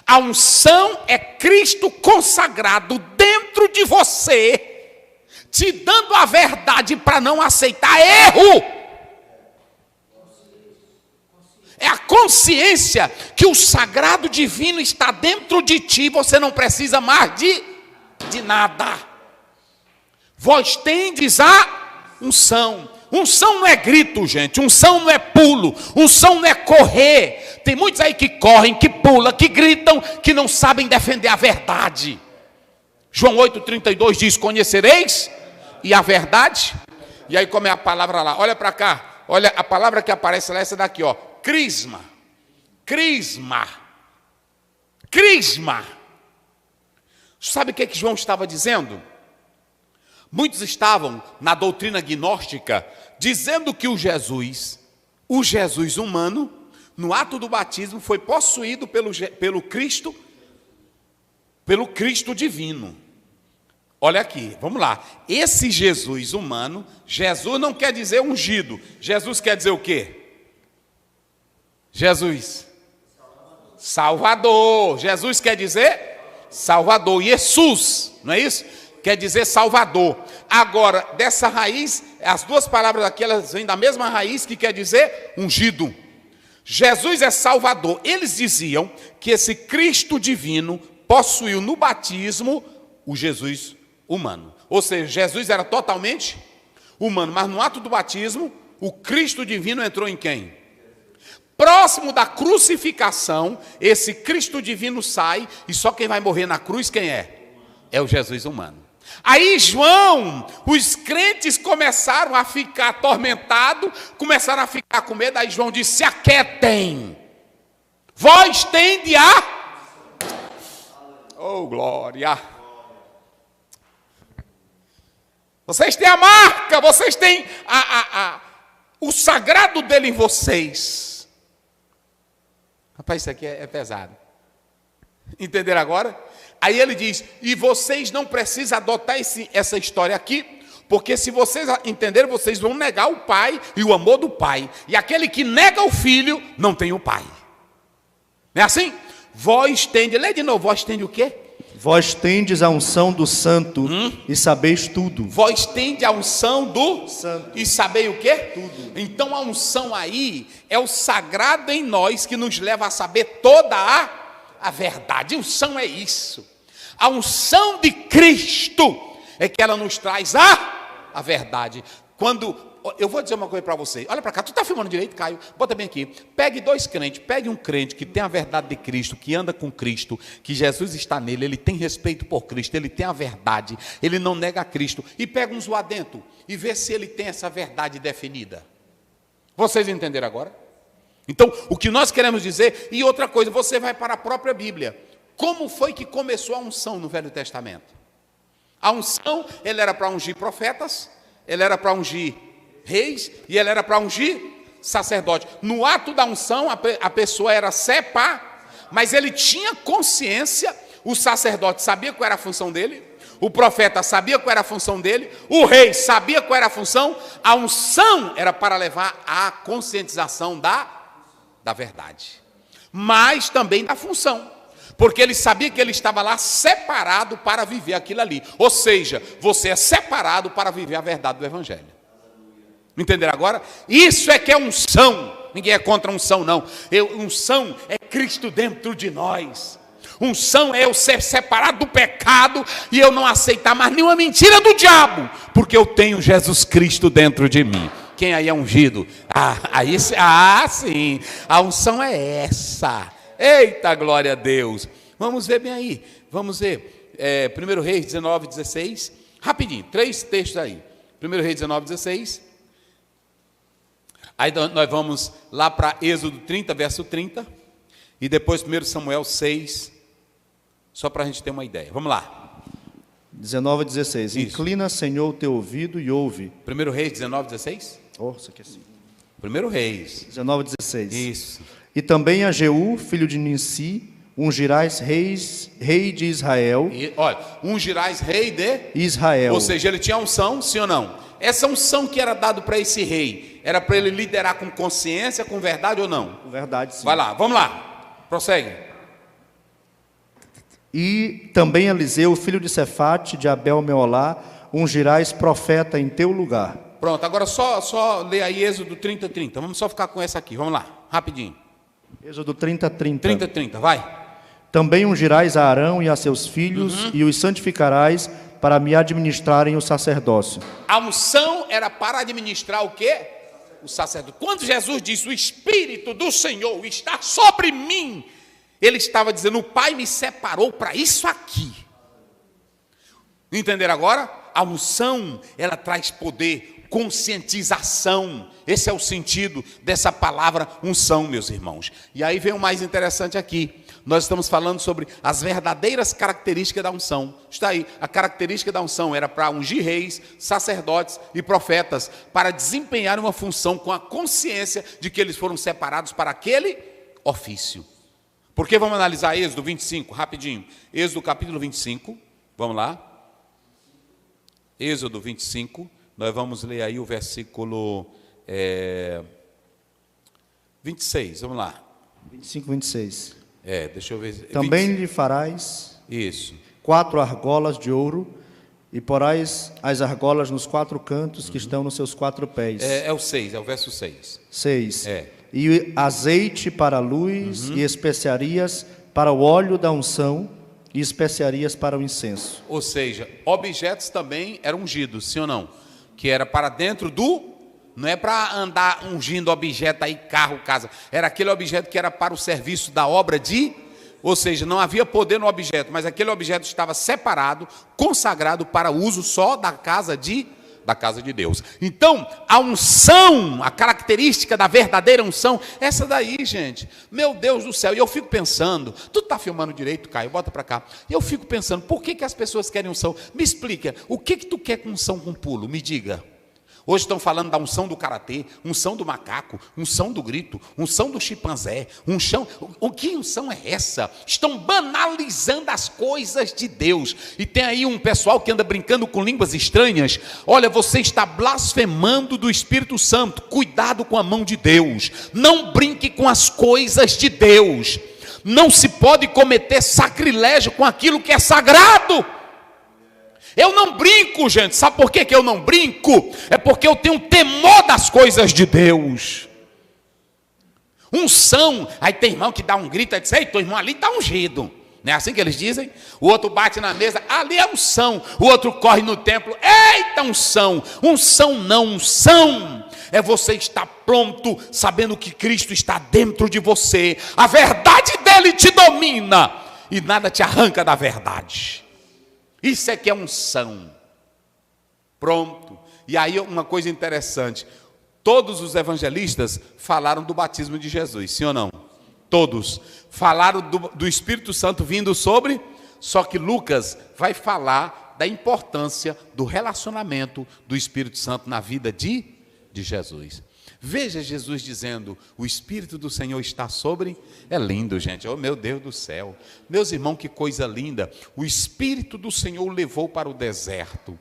A unção é Cristo consagrado dentro de você, te dando a verdade para não aceitar erro. É a consciência que o sagrado divino está dentro de ti, você não precisa mais de nada. Vós tendes a unção. Unção não é grito, gente. Unção não é pulo. Unção não é correr. Tem muitos aí que correm, que pulam, que gritam, que não sabem defender a verdade. João 8,32 diz: conhecereis e a verdade. E aí como é a palavra lá? Olha para cá. Olha a palavra que aparece lá, essa daqui, ó. Crisma. Crisma. Crisma. Sabe o que João estava dizendo? Muitos estavam na doutrina gnóstica dizendo que o Jesus humano, no ato do batismo, foi possuído pelo Cristo divino. Olha aqui, vamos lá. Esse Jesus humano, Jesus não quer dizer ungido. Jesus quer dizer o quê? Jesus, Salvador. Jesus quer dizer Salvador. Jesus, não é isso? Quer dizer Salvador. Agora, dessa raiz, as duas palavras aqui, elas vêm da mesma raiz, que quer dizer ungido. Jesus é Salvador. Eles diziam que esse Cristo divino possuiu no batismo o Jesus humano. Ou seja, Jesus era totalmente humano, mas no ato do batismo, o Cristo divino entrou em quem? Próximo da crucificação, esse Cristo divino sai, e só quem vai morrer na cruz, quem é? É o Jesus humano. Aí João, os crentes começaram a ficar atormentados, começaram a ficar com medo, aí João disse: se aquietem, vós tende a... Oh, glória! Vocês têm a marca, vocês têm o sagrado dele em vocês. Rapaz, isso aqui é pesado. Entenderam agora? Aí ele diz: e vocês não precisam adotar essa história aqui, porque se vocês entenderem, vocês vão negar o Pai e o amor do Pai. E aquele que nega o Filho, não tem o Pai. Não é assim? Vós tendes, lê de novo, vós tendes o quê? Vós tendes a unção do santo e sabeis tudo. Vós tendes a unção do santo e sabeis o quê? Tudo. Então a unção aí é o sagrado em nós que nos leva a saber toda a verdade. A unção é isso. A unção de Cristo é que ela nos traz a verdade. Quando eu vou dizer uma coisa para você. Olha para cá, tu está filmando direito, Caio? Bota bem aqui. Pegue dois crentes. Pegue um crente que tem a verdade de Cristo, que anda com Cristo, que Jesus está nele, ele tem respeito por Cristo, ele tem a verdade, ele não nega a Cristo. E pega um zoadento e vê se ele tem essa verdade definida. Vocês entenderam agora? Então, o que nós queremos dizer, e outra coisa, você vai para a própria Bíblia. Como foi que começou a unção no Velho Testamento? A unção, ele era para ungir profetas, ele era para ungir reis, e ele era para ungir sacerdote. No ato da unção, a pessoa era separada, mas ele tinha consciência, o sacerdote sabia qual era a função dele, o profeta sabia qual era a função dele, o rei sabia qual era a função, a unção era para levar à conscientização da verdade, mas também da função, porque ele sabia que ele estava lá separado para viver aquilo ali, ou seja, você é separado para viver a verdade do Evangelho. Entenderam agora? Isso é que é unção. Ninguém é contra unção, não. Unção é Cristo dentro de nós. Unção é eu ser separado do pecado e eu não aceitar mais nenhuma mentira do diabo, porque eu tenho Jesus Cristo dentro de mim. quem aí é ungido? Sim, a unção é essa. Eita, glória a Deus. Vamos ver bem aí, vamos ver, 1 Reis 19, 16, rapidinho, 3 textos aí. 1 Reis 19, 16, aí nós vamos lá para Êxodo 30, verso 30, e depois 1 Samuel 6, só para a gente ter uma ideia. Vamos lá. 19 a 16. Isso. Inclina, Senhor, o teu ouvido e ouve. 1 Reis 19, 16? Oh, isso aqui é assim. 1 Reis. 19 a 16. Isso. E também a Jeú, filho de Ninsi, ungirás rei de Israel. E, olha, ungirás rei de Israel. Ou seja, ele tinha unção, sim ou não? Essa unção que era dado para esse rei, era para ele liderar com consciência, com verdade ou não? Verdade, sim. Vai lá, vamos lá. Prossegue. E também Eliseu, filho de Cefate, de Abel Meolá, ungirás profeta em teu lugar. Pronto, agora só lê aí Êxodo 30, 30. Vamos só ficar com essa aqui, vamos lá, rapidinho. Êxodo 30, 30. 30, 30, vai. Também ungirás a Arão e a seus filhos, e os santificarás para me administrarem o sacerdócio. A unção era para administrar o quê? O sacerdócio. Quando Jesus disse, o Espírito do Senhor está sobre mim, ele estava dizendo, o Pai me separou para isso aqui. Entenderam agora? A unção, ela traz poder, conscientização. Esse é o sentido dessa palavra unção, meus irmãos. E aí vem o mais interessante aqui. Nós estamos falando sobre as verdadeiras características da unção. Está aí, a característica da unção era para ungir reis, sacerdotes e profetas, para desempenhar uma função com a consciência de que eles foram separados para aquele ofício. Porque vamos analisar Êxodo 25, rapidinho. Êxodo capítulo 25, vamos lá. Êxodo 25, nós vamos ler aí o versículo 26, vamos lá. 25, 26. Deixa eu ver. Também 20. lhe farás Isso. 4 argolas de ouro, e porás as argolas nos 4 cantos que estão nos seus 4 pés. É o 6, é o verso 6. 6. E azeite para a luz, e especiarias para o óleo da unção, e especiarias para o incenso. Ou seja, objetos também eram ungidos, sim ou não? Que era para dentro do... Não é para andar ungindo objeto aí, carro, casa. Era aquele objeto que era para o serviço da obra de... Ou seja, não havia poder no objeto, mas aquele objeto estava separado, consagrado para uso só da casa de Deus. Então, a unção, a característica da verdadeira unção, essa daí, gente, meu Deus do céu, e eu fico pensando, tu está filmando direito, Caio, bota para cá, e eu fico pensando, por que as pessoas querem unção? Me explica, o que tu quer com unção com pulo? Me diga. Hoje estão falando da unção do karatê, unção do macaco, unção do grito, unção do chimpanzé, unção... Que unção é essa? Estão banalizando as coisas de Deus. E tem aí um pessoal que anda brincando com línguas estranhas. Olha, você está blasfemando do Espírito Santo. Cuidado com a mão de Deus. Não brinque com as coisas de Deus. Não se pode cometer sacrilégio com aquilo que é sagrado. Eu não brinco, gente. Sabe por que eu não brinco? É porque eu tenho temor das coisas de Deus. Unção. Aí tem irmão que dá um grito e diz, ei, teu irmão ali está ungido. Não é assim que eles dizem? O outro bate na mesa, ali é unção. O outro corre no templo, eita unção. Unção não, unção é você estar pronto, sabendo que Cristo está dentro de você. A verdade dele te domina e nada te arranca da verdade. Isso é que é unção. Pronto. E aí uma coisa interessante. Todos os evangelistas falaram do batismo de Jesus, sim ou não? Todos. Falaram do Espírito Santo vindo sobre. Só que Lucas vai falar da importância do relacionamento do Espírito Santo na vida de Jesus. Veja Jesus dizendo, o Espírito do Senhor está sobre... É lindo, gente, oh meu Deus do céu. Meus irmãos, que coisa linda. O Espírito do Senhor o levou para o deserto.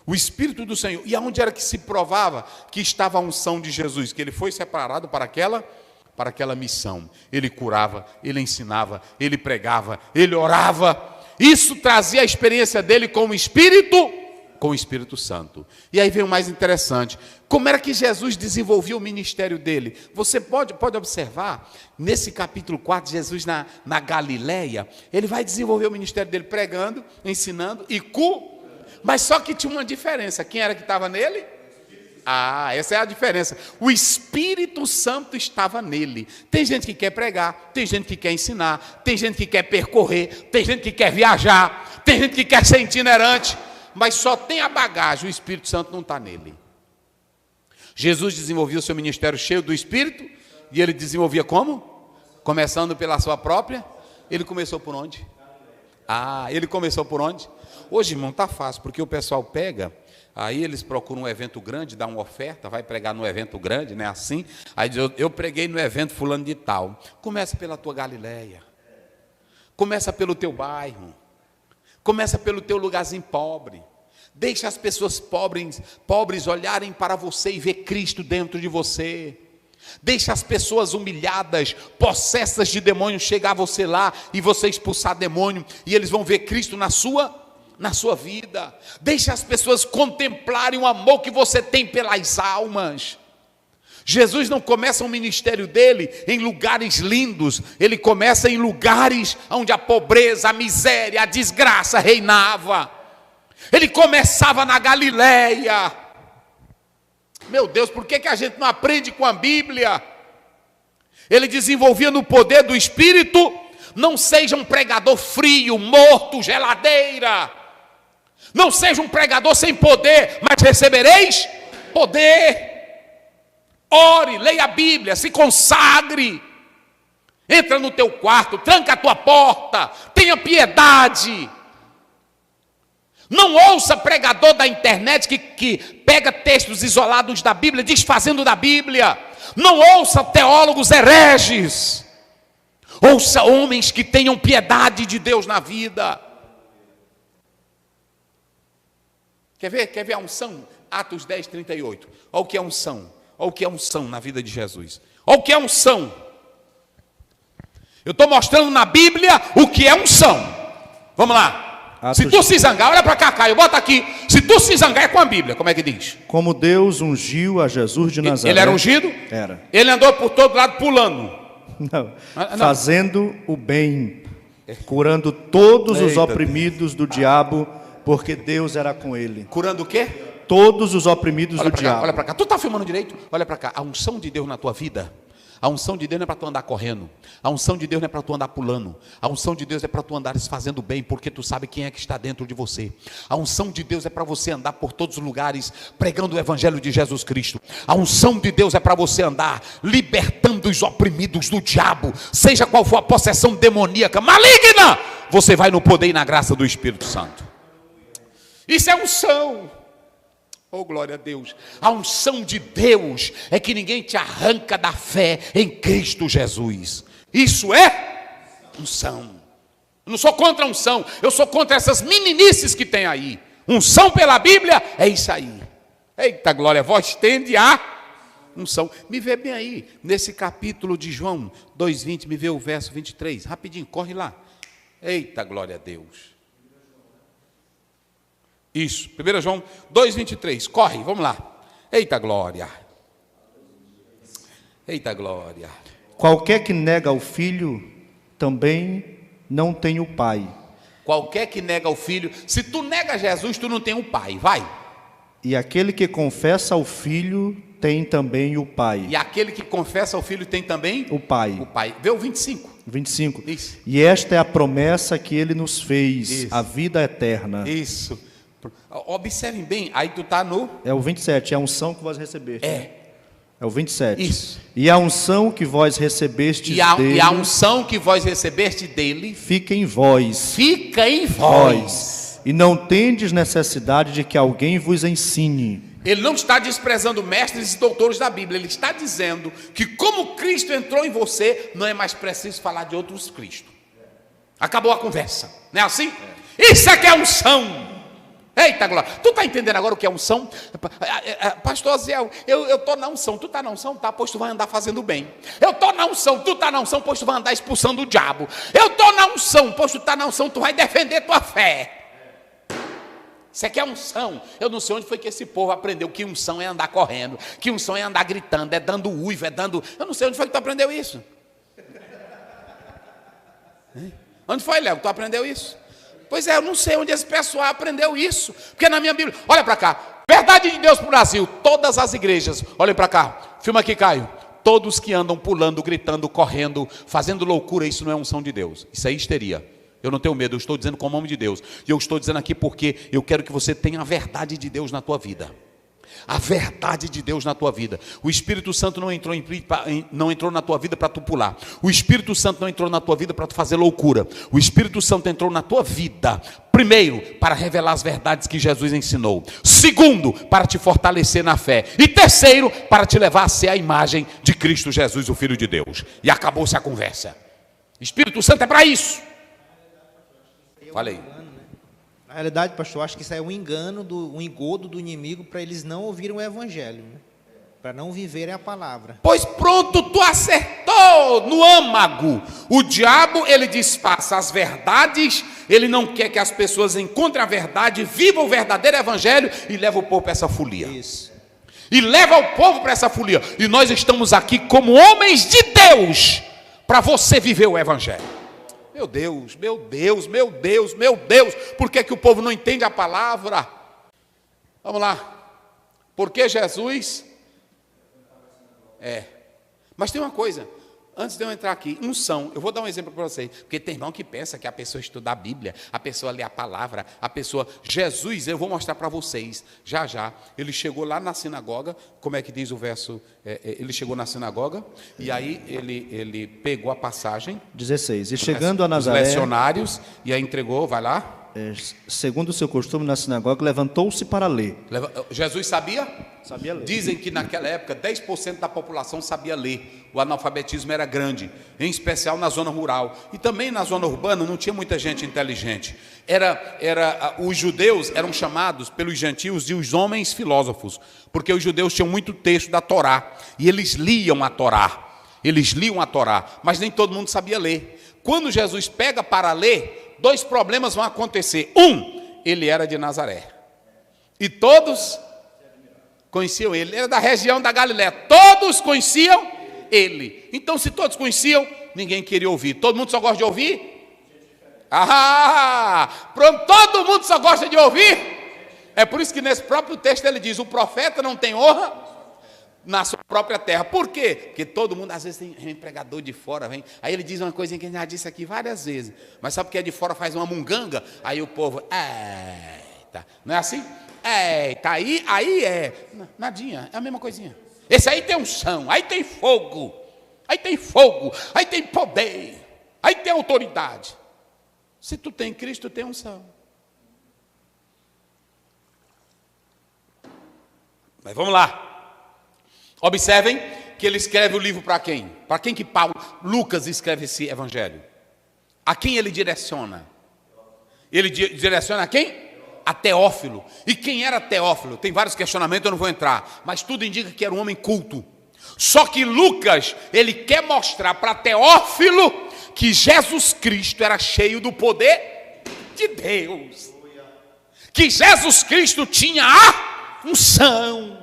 O Espírito do Senhor. E aonde era que se provava que estava a unção de Jesus? Que ele foi separado para aquela missão. Ele curava, ele ensinava, ele pregava, ele orava. Isso trazia a experiência dele com o Espírito Santo. E aí vem o mais interessante. Como era que Jesus desenvolvia o ministério dele? Você pode observar, nesse capítulo 4, Jesus na Galileia, ele vai desenvolver o ministério dele pregando, ensinando e mas só que tinha uma diferença. Quem era que estava nele? Essa é a diferença. O Espírito Santo estava nele. Tem gente que quer pregar, tem gente que quer ensinar, tem gente que quer percorrer, tem gente que quer viajar, tem gente que quer ser itinerante, mas só tem a bagagem, o Espírito Santo não está nele. Jesus desenvolvia o seu ministério cheio do Espírito, e ele desenvolvia como? Começando pela sua própria. Ele começou por onde? Ele começou por onde? Hoje, irmão, está fácil, porque o pessoal pega, aí eles procuram um evento grande, dá uma oferta, vai pregar no evento grande, né? Assim, aí diz, eu preguei no evento fulano de tal. Começa pela tua Galileia, começa pelo teu bairro, começa pelo teu lugarzinho pobre. Deixa as pessoas pobres olharem para você e ver Cristo dentro de você. Deixa as pessoas humilhadas, possessas de demônio, chegar a você lá e você expulsar demônio, e eles vão ver Cristo na sua vida. Deixa as pessoas contemplarem o amor que você tem pelas almas. Jesus não começa o ministério dele em lugares lindos, ele começa em lugares onde a pobreza, a miséria, a desgraça reinava. Ele começava na Galileia. Meu Deus, por que a gente não aprende com a Bíblia? Ele desenvolvia no poder do Espírito. Não seja um pregador frio, morto, geladeira. Não seja um pregador sem poder, mas recebereis poder. Ore, leia a Bíblia, se consagre. Entra no teu quarto, tranca a tua porta, tenha piedade. Não ouça pregador da internet que pega textos isolados da Bíblia, desfazendo da Bíblia. Não ouça teólogos hereges. Ouça homens que tenham piedade de Deus na vida. Quer ver a unção? Atos 10, 38. Olha o que é unção. Olha o que é unção na vida de Jesus. Olha o que é unção. Eu estou mostrando na Bíblia o que é unção. Vamos lá. Se tu se zangar, olha para cá, Caio, bota aqui. Se tu se zangar é com a Bíblia, como é que diz? Como Deus ungiu a Jesus de Nazaré. Ele era ungido? Era. Ele andou por todo lado pulando. Não. Fazendo o bem, curando todos os Eita oprimidos do diabo, porque Deus era com ele. Curando o quê? Todos os oprimidos Olha do diabo. Olha para cá. Tu está filmando direito? Olha para cá. A unção de Deus na tua vida. A unção de Deus não é para tu andar correndo. A unção de Deus não é para tu andar pulando. A unção de Deus é para tu andares fazendo bem, porque tu sabe quem é que está dentro de você. A unção de Deus é para você andar por todos os lugares, pregando o evangelho de Jesus Cristo. A unção de Deus é para você andar libertando os oprimidos do diabo, seja qual for a possessão demoníaca, maligna. Você vai no poder e na graça do Espírito Santo. Isso é unção. Oh, glória a Deus. A unção de Deus é que ninguém te arranca da fé em Cristo Jesus. Isso é unção. Eu não sou contra a unção, eu sou contra essas meninices que tem aí. Unção pela Bíblia é isso aí. Eita glória, vós tende a unção. Me vê bem aí, nesse capítulo de João 2,20, me vê o verso 23. Rapidinho, corre lá. Eita glória a Deus. Isso, 1 João 2,23, corre, vamos lá. Eita glória. Eita glória. Qualquer que nega o Filho, também não tem o Pai. Qualquer que nega o Filho, se tu nega Jesus, tu não tem o Pai, vai. E aquele que confessa o Filho, tem também o Pai. E aquele que confessa o Filho tem também o Pai. O Pai. Vê o 25. 25. Isso. E esta é a promessa que Ele nos fez, Isso. a vida eterna. Isso. Observem bem, aí tu está no... É o 27, é a unção que vós recebestes. É o 27. Isso. E a unção que vós recebestes dele... E a unção que vós recebeste dele... Fica em vós. Fica em vós. E não tendes necessidade de que alguém vos ensine. Ele não está desprezando mestres e doutores da Bíblia. Ele está dizendo que como Cristo entrou em você, não é mais preciso falar de outros Cristo. Acabou a conversa. Não é assim? Isso é que é unção. Eita glória, tu está entendendo agora o que é unção? Pastor Zé, eu estou na unção. Tu está na unção? Tá, pois tu vai andar fazendo bem. Eu estou na unção, tu está na unção, pois tu vai andar expulsando o diabo. Eu estou na unção, pois tu está na unção, tu vai defender tua fé. Isso aqui é unção. Eu não sei onde foi que esse povo aprendeu que unção é andar correndo, que unção é andar gritando, é dando uiva, é dando... Eu não sei onde foi que tu aprendeu isso. Onde foi, Léo, que tu aprendeu isso? Pois é, eu não sei onde esse pessoal aprendeu isso. Porque na minha Bíblia, olha para cá, Verdade de Deus para o Brasil. Todas as igrejas, olhem para cá, filma aqui, Caio. Todos que andam pulando, gritando, correndo, fazendo loucura, isso não é unção de Deus. Isso é histeria. Eu não tenho medo, eu estou dizendo com o nome de Deus. E eu estou dizendo aqui porque eu quero que você tenha a verdade de Deus na tua vida. A verdade de Deus na tua vida. O Espírito Santo não entrou na tua vida para tu pular. O Espírito Santo não entrou na tua vida para tu fazer loucura. O Espírito Santo entrou na tua vida, primeiro, para revelar as verdades que Jesus ensinou. Segundo, para te fortalecer na fé. E terceiro, para te levar a ser a imagem de Cristo Jesus, o Filho de Deus. E acabou-se a conversa. Espírito Santo é para isso. Falei. Na realidade, pastor, acho que isso é um engano, um engodo do inimigo para eles não ouvirem o evangelho, né? Para não viverem a palavra. Pois pronto, tu acertou no âmago. O diabo, ele disfarça as verdades, ele não quer que as pessoas encontrem a verdade, vivam o verdadeiro evangelho e leva o povo para essa folia. Isso. E leva o povo para essa folia. E nós estamos aqui como homens de Deus, para você viver o evangelho. Meu Deus, meu Deus, meu Deus, meu Deus, por que que o povo não entende a palavra? Vamos lá. Porque Jesus mas tem uma coisa, antes de eu entrar aqui, unção, eu vou dar um exemplo para vocês, porque tem irmão que pensa que a pessoa estuda a Bíblia, a pessoa lê a palavra, a pessoa, Jesus, eu vou mostrar para vocês, já, ele chegou lá na sinagoga, como é que diz o verso, ele chegou na sinagoga, e aí ele pegou a passagem, 16, e chegando a Nazaré, os lecionários, e aí entregou, vai lá. Segundo o seu costume na sinagoga, levantou-se para ler. Jesus sabia? Sabia ler. Dizem que naquela época 10% da população sabia ler. O analfabetismo era grande, em especial na zona rural. E também na zona urbana não tinha muita gente inteligente. Os judeus eram chamados pelos gentios de os homens filósofos, porque os judeus tinham muito texto da Torá, e eles liam a Torá. Mas nem todo mundo sabia ler. Quando Jesus pega para ler, 2 problemas vão acontecer. Ele era de Nazaré. E todos conheciam ele. Ele era da região da Galiléia. Todos conheciam ele. Então, se todos conheciam, ninguém queria ouvir. Todo mundo só gosta de ouvir? Pronto, todo mundo só gosta de ouvir? É por isso que nesse próprio texto ele diz, o profeta não tem honra na sua própria terra. Por quê? Porque todo mundo, às vezes, tem pregador de fora, vem. Aí ele diz uma coisinha que ele já disse aqui várias vezes. Mas sabe porque é de fora faz uma munganga? Aí o povo, eita. Não é assim? Eita, aí é. Nadinha, é a mesma coisinha. Esse aí tem unção, aí tem fogo. Aí tem poder. Aí tem autoridade. Se tu tem Cristo, tu tem unção. Mas vamos lá. Observem que ele escreve o livro para quem? Para quem que Lucas escreve esse evangelho? A quem ele direciona? Ele direciona a quem? A Teófilo. E quem era Teófilo? Tem vários questionamentos, eu não vou entrar. Mas tudo indica que era um homem culto. Só que Lucas, ele quer mostrar para Teófilo que Jesus Cristo era cheio do poder de Deus. Que Jesus Cristo tinha a unção.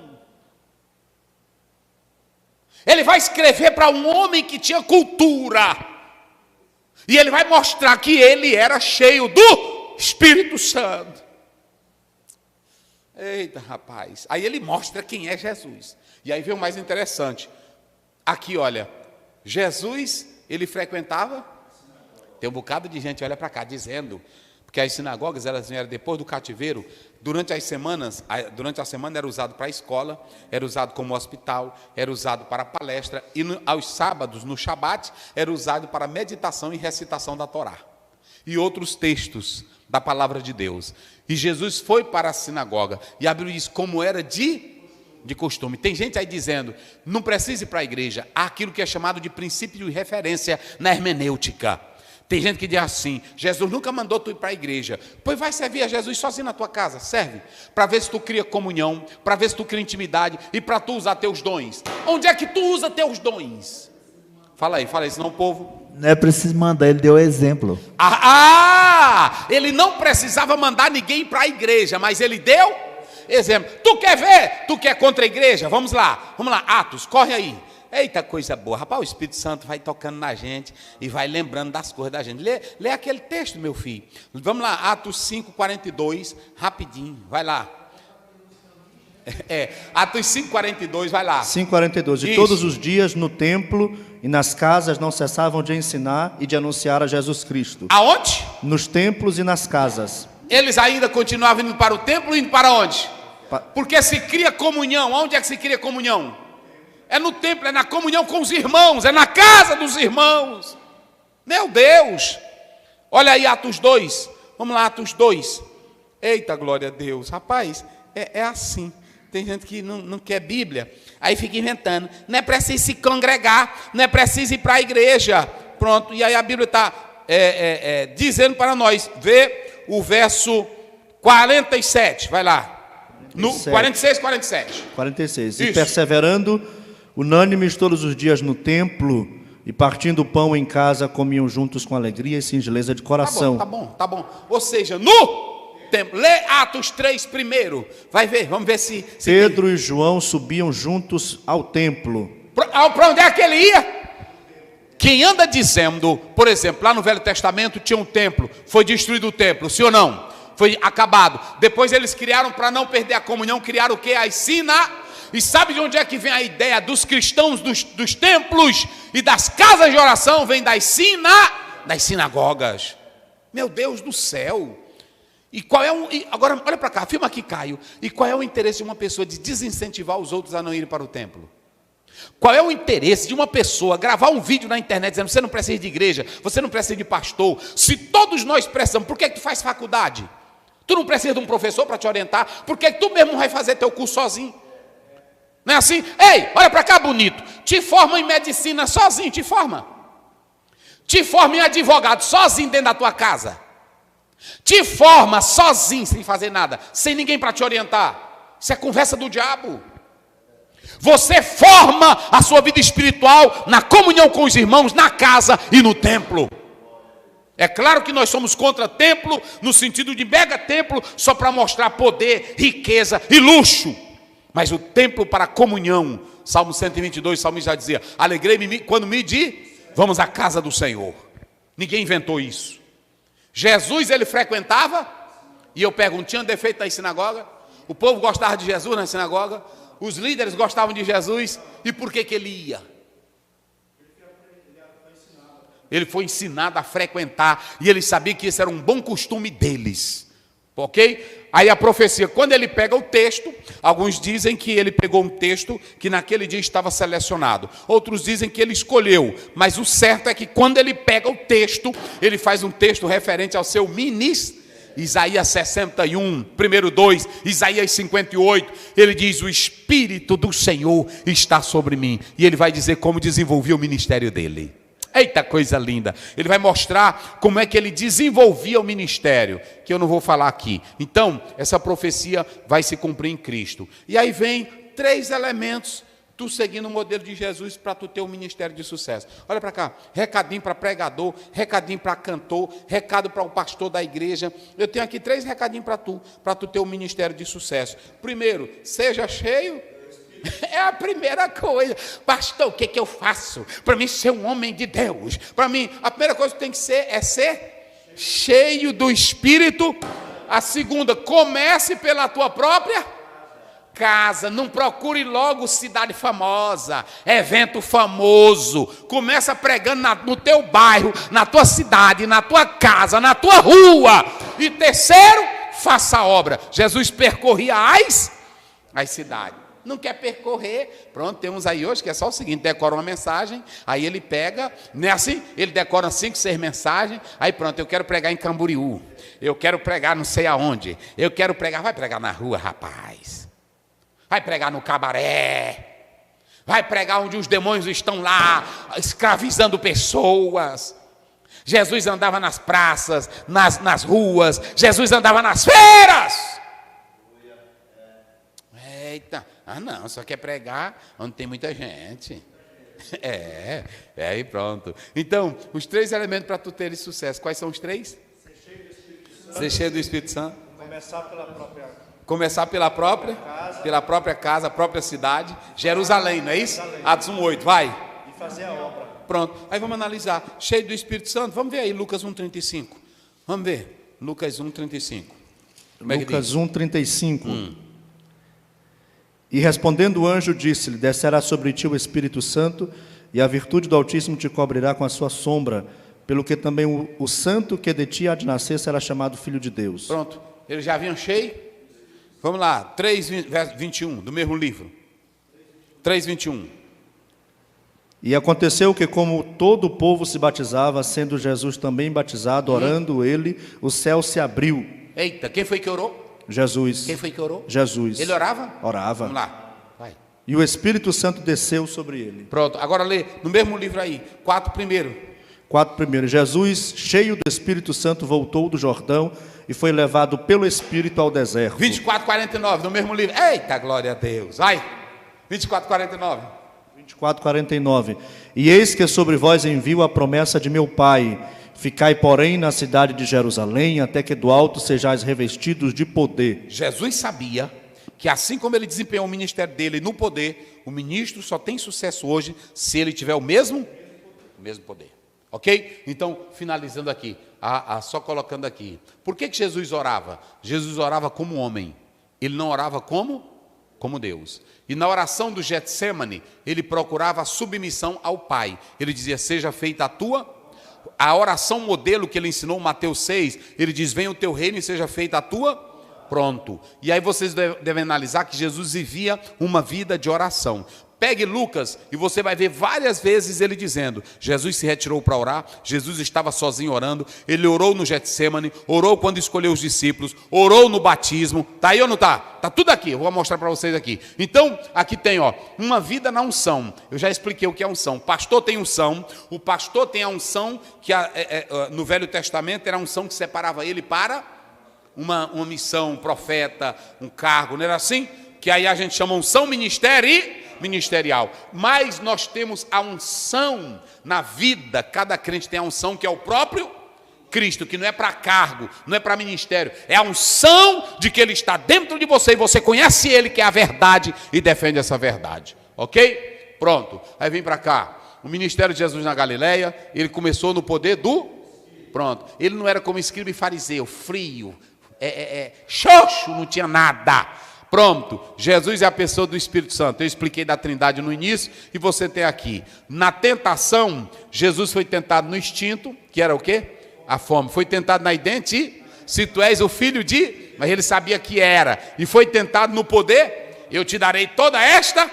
Ele vai escrever para um homem que tinha cultura. E ele vai mostrar que ele era cheio do Espírito Santo. Eita, rapaz. Aí ele mostra quem é Jesus. E aí vem o mais interessante. Aqui, olha. Jesus, ele frequentava. Tem um bocado de gente, olha para cá, dizendo... Porque as sinagogas, elas vieram depois do cativeiro, durante a semana era usado para a escola, era usado como hospital, era usado para palestra, e aos sábados, no Shabat, era usado para meditação e recitação da Torá. E outros textos da palavra de Deus. E Jesus foi para a sinagoga, e a Bíblia diz como era de costume. Tem gente aí dizendo, não precisa ir para a igreja, há aquilo que é chamado de princípio de referência na hermenêutica. Tem gente que diz assim, Jesus nunca mandou tu ir para a igreja. Pois vai servir a Jesus sozinho na tua casa, serve. Para ver se tu cria comunhão, para ver se tu cria intimidade e para tu usar teus dons. Onde é que tu usa teus dons? Fala aí, senão o povo... Não é preciso mandar, ele deu exemplo. Ele não precisava mandar ninguém para a igreja, mas ele deu exemplo. Tu quer ver? Tu quer contra a igreja? Vamos lá, Atos, corre aí. Eita, coisa boa. Rapaz, o Espírito Santo vai tocando na gente e vai lembrando das coisas da gente. Lê aquele texto, meu filho. Vamos lá, Atos 5:42, rapidinho. Vai lá. Atos 5:42, vai lá. 5:42. E Isso. todos os dias no templo e nas casas não cessavam de ensinar e de anunciar a Jesus Cristo. Aonde? Nos templos e nas casas. Eles ainda continuavam indo para o templo, indo para onde? Pa- Porque se cria comunhão. Onde é que se cria comunhão? É no templo, é na comunhão com os irmãos, é na casa dos irmãos. Meu Deus! Olha aí Atos 2. Vamos lá, Atos 2. Eita, glória a Deus. Rapaz, é assim. Tem gente que não quer Bíblia, aí fica inventando. Não é preciso se congregar, não é preciso ir para a igreja. Pronto, e aí a Bíblia está dizendo para nós. Vê o verso 47, vai lá. No 46, 47. 46. Isso. E perseverando, unânimes todos os dias no templo, e partindo o pão em casa, comiam juntos com alegria e singeleza de coração. Tá bom. Ou seja, no templo. Lê Atos 3 primeiro. Vai ver, vamos ver se Pedro e João subiam juntos ao templo. Para onde é que ele ia? Quem anda dizendo, por exemplo, lá no Velho Testamento tinha um templo, foi destruído o templo, sim ou não? Foi acabado. Depois eles criaram, para não perder a comunhão, criaram o quê? As sinagogas. E sabe de onde é que vem a ideia dos cristãos, dos templos e das casas de oração? Vem das sinagogas. Meu Deus do céu. E qual é agora olha para cá, filma aqui, Caio. E qual é o interesse de uma pessoa de desincentivar os outros a não irem para o templo? Qual é o interesse de uma pessoa gravar um vídeo na internet dizendo: você não precisa de igreja, você não precisa de pastor? Se todos nós precisamos, por que tu faz faculdade? Tu não precisa de um professor para te orientar? Por que tu mesmo vai fazer teu curso sozinho? Não é assim? Ei, olha para cá, bonito. Te forma em medicina sozinho, te forma. Te forma em advogado sozinho dentro da tua casa. Te forma sozinho, sem fazer nada, sem ninguém para te orientar. Isso é conversa do diabo. Você forma a sua vida espiritual na comunhão com os irmãos, na casa e no templo. É claro que nós somos contra templo, no sentido de mega templo, só para mostrar poder, riqueza e luxo. Mas o templo para a comunhão, Salmo 122, o salmista já dizia: alegrei-me quando me di, vamos à casa do Senhor. Ninguém inventou isso. Jesus ele frequentava, e eu pergunto, tinha defeito na sinagoga? O povo gostava de Jesus na sinagoga? Os líderes gostavam de Jesus, e por que ele ia? Ele foi ensinado a frequentar, e ele sabia que esse era um bom costume deles, ok? Aí a profecia, quando ele pega o texto, alguns dizem que ele pegou um texto que naquele dia estava selecionado, outros dizem que ele escolheu, mas o certo é que quando ele pega o texto, ele faz um texto referente ao seu ministério. Isaías 61, primeiro 2, Isaías 58, ele diz: o Espírito do Senhor está sobre mim, e ele vai dizer como desenvolvia o ministério dele. Eita coisa linda, ele vai mostrar como é que ele desenvolvia o ministério, que eu não vou falar aqui. Então, essa profecia vai se cumprir em Cristo. E aí vem 3 elementos, tu seguindo o modelo de Jesus para tu ter um ministério de sucesso. Olha para cá, recadinho para pregador, recadinho para cantor, recado para o pastor da igreja. Eu tenho aqui 3 recadinhos para tu ter um ministério de sucesso. Primeiro, seja cheio. É a primeira coisa. Pastor, o que eu faço para mim ser um homem de Deus? Para mim, a primeira coisa que tem que ser é ser cheio do Espírito. A segunda, comece pela tua própria casa. Não procure logo cidade famosa, evento famoso. Começa pregando no teu bairro, na tua cidade, na tua casa, na tua rua. E terceiro, faça a obra. Jesus percorria as cidades. Não quer percorrer, pronto, tem uns aí hoje que é só o seguinte: decora uma mensagem, aí ele pega, não é assim? Ele decora 5, 6 mensagens, aí pronto, eu quero pregar em Camboriú, eu quero pregar não sei aonde, eu quero pregar, vai pregar na rua, rapaz, vai pregar no cabaré, vai pregar onde os demônios estão lá, escravizando pessoas. Jesus andava nas praças, nas ruas, Jesus andava nas feiras. Eita, não, só quer pregar onde tem muita gente. E pronto. Então, os 3 elementos para tu teres sucesso, quais são os 3? Ser cheio do Espírito Santo. Começar pela própria casa, a própria cidade. Jerusalém, não é isso? Atos 1:8, vai. E fazer a obra. Pronto, aí vamos analisar. Cheio do Espírito Santo, vamos ver aí Lucas 1:35. Vamos ver, Lucas 1:35. Lucas 1:35. E respondendo o anjo, disse-lhe: descerá sobre ti o Espírito Santo, e a virtude do Altíssimo te cobrirá com a sua sombra, pelo que também o santo que de ti há de nascer será chamado Filho de Deus. Pronto, eles já vinham cheio? Vamos lá, 3, verso 21, do mesmo livro. 3, 21. E aconteceu que, como todo o povo se batizava, sendo Jesus também batizado, orando ele, o céu se abriu. Eita, quem foi que orou? Jesus. Quem foi que orou? Jesus. Ele orava? Orava. Vamos lá, vai. E o Espírito Santo desceu sobre ele. Pronto, agora lê no mesmo livro aí, 4 primeiro. 4 primeiro. Jesus, cheio do Espírito Santo, voltou do Jordão e foi levado pelo Espírito ao deserto. 24, 49, no mesmo livro. Eita, glória a Deus. Vai, 24, 49. 24, 49. E eis que sobre vós envio a promessa de meu Pai. Ficai, porém, na cidade de Jerusalém, até que do alto sejais revestidos de poder. Jesus sabia que assim como ele desempenhou o ministério dele no poder, o ministro só tem sucesso hoje se ele tiver o mesmo poder. Ok? Então, finalizando aqui, só colocando aqui. Por que Jesus orava? Jesus orava como homem. Ele não orava como Deus. E na oração do Getsemane, ele procurava a submissão ao Pai. Ele dizia: seja feita a tua. A oração modelo que ele ensinou em Mateus 6, ele diz: venha o teu reino e seja feita a tua. Pronto. E aí vocês devem analisar que Jesus vivia uma vida de oração. Pegue Lucas e você vai ver várias vezes ele dizendo: Jesus se retirou para orar, Jesus estava sozinho orando, ele orou no Getsemane, orou quando escolheu os discípulos, orou no batismo. Está aí ou não está? Está tudo aqui, eu vou mostrar para vocês aqui. Então, aqui tem uma vida na unção. Eu já expliquei o que é unção. O pastor tem unção, o pastor tem a unção que no Velho Testamento era a unção que separava ele para uma missão, um profeta, um cargo, não era assim? Que aí a gente chama unção ministerial, mas nós temos a unção na vida, cada crente tem a unção que é o próprio Cristo, que não é para cargo, não é para ministério, é a unção de que ele está dentro de você e você conhece ele, que é a verdade, e defende essa verdade, ok? Pronto, aí vem para cá, o ministério de Jesus na Galileia, ele começou no poder pronto, ele não era como escriba e fariseu, frio, xoxo, não tinha nada. Pronto, Jesus é a pessoa do Espírito Santo. Eu expliquei da Trindade no início e você tem aqui. Na tentação, Jesus foi tentado no instinto, que era o quê? A fome. Foi tentado na se tu és o filho de... Mas ele sabia que era. E foi tentado no poder. Eu te darei toda esta...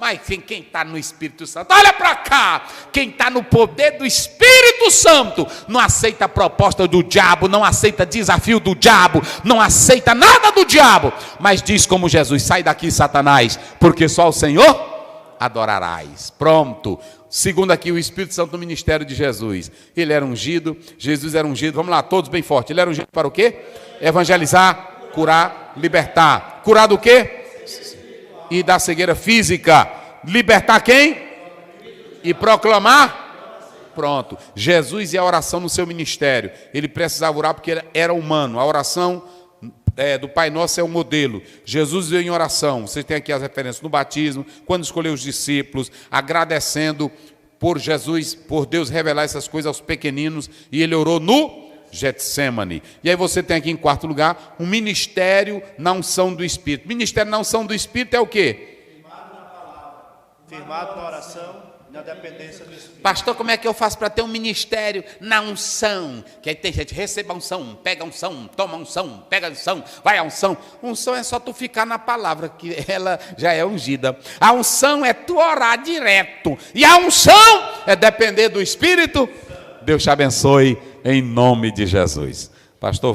Mas quem está no Espírito Santo, olha para cá, quem está no poder do Espírito Santo, não aceita a proposta do diabo, não aceita desafio do diabo, não aceita nada do diabo, mas diz como Jesus: sai daqui, Satanás, porque só o Senhor adorarás. Pronto. Segundo aqui, o Espírito Santo no ministério de Jesus, ele era ungido, Jesus era ungido, vamos lá, todos bem forte, ele era ungido para o quê? Evangelizar, curar, libertar. Curar do quê? E da cegueira física. Libertar quem? E proclamar? Pronto. Jesus e a oração no seu ministério. Ele precisava orar porque ele era humano. A oração do Pai Nosso é o modelo. Jesus veio em oração. Vocês têm aqui as referências no batismo, quando escolheu os discípulos, agradecendo por Jesus, por Deus revelar essas coisas aos pequeninos, e ele orou no Getsemane. E aí você tem aqui em quarto lugar um ministério na unção do Espírito. Ministério na unção do Espírito é o quê? Firmado na palavra, firmado na oração, na dependência do Espírito. Pastor, como é que eu faço para ter um ministério na unção? Que aí tem gente: receba a unção, pega a unção, toma a unção, pega a unção, vai a unção. Unção é só tu ficar na palavra, que ela já é ungida. A unção é tu orar direto. E a unção é depender do Espírito. Deus te abençoe em nome de Jesus. Pastor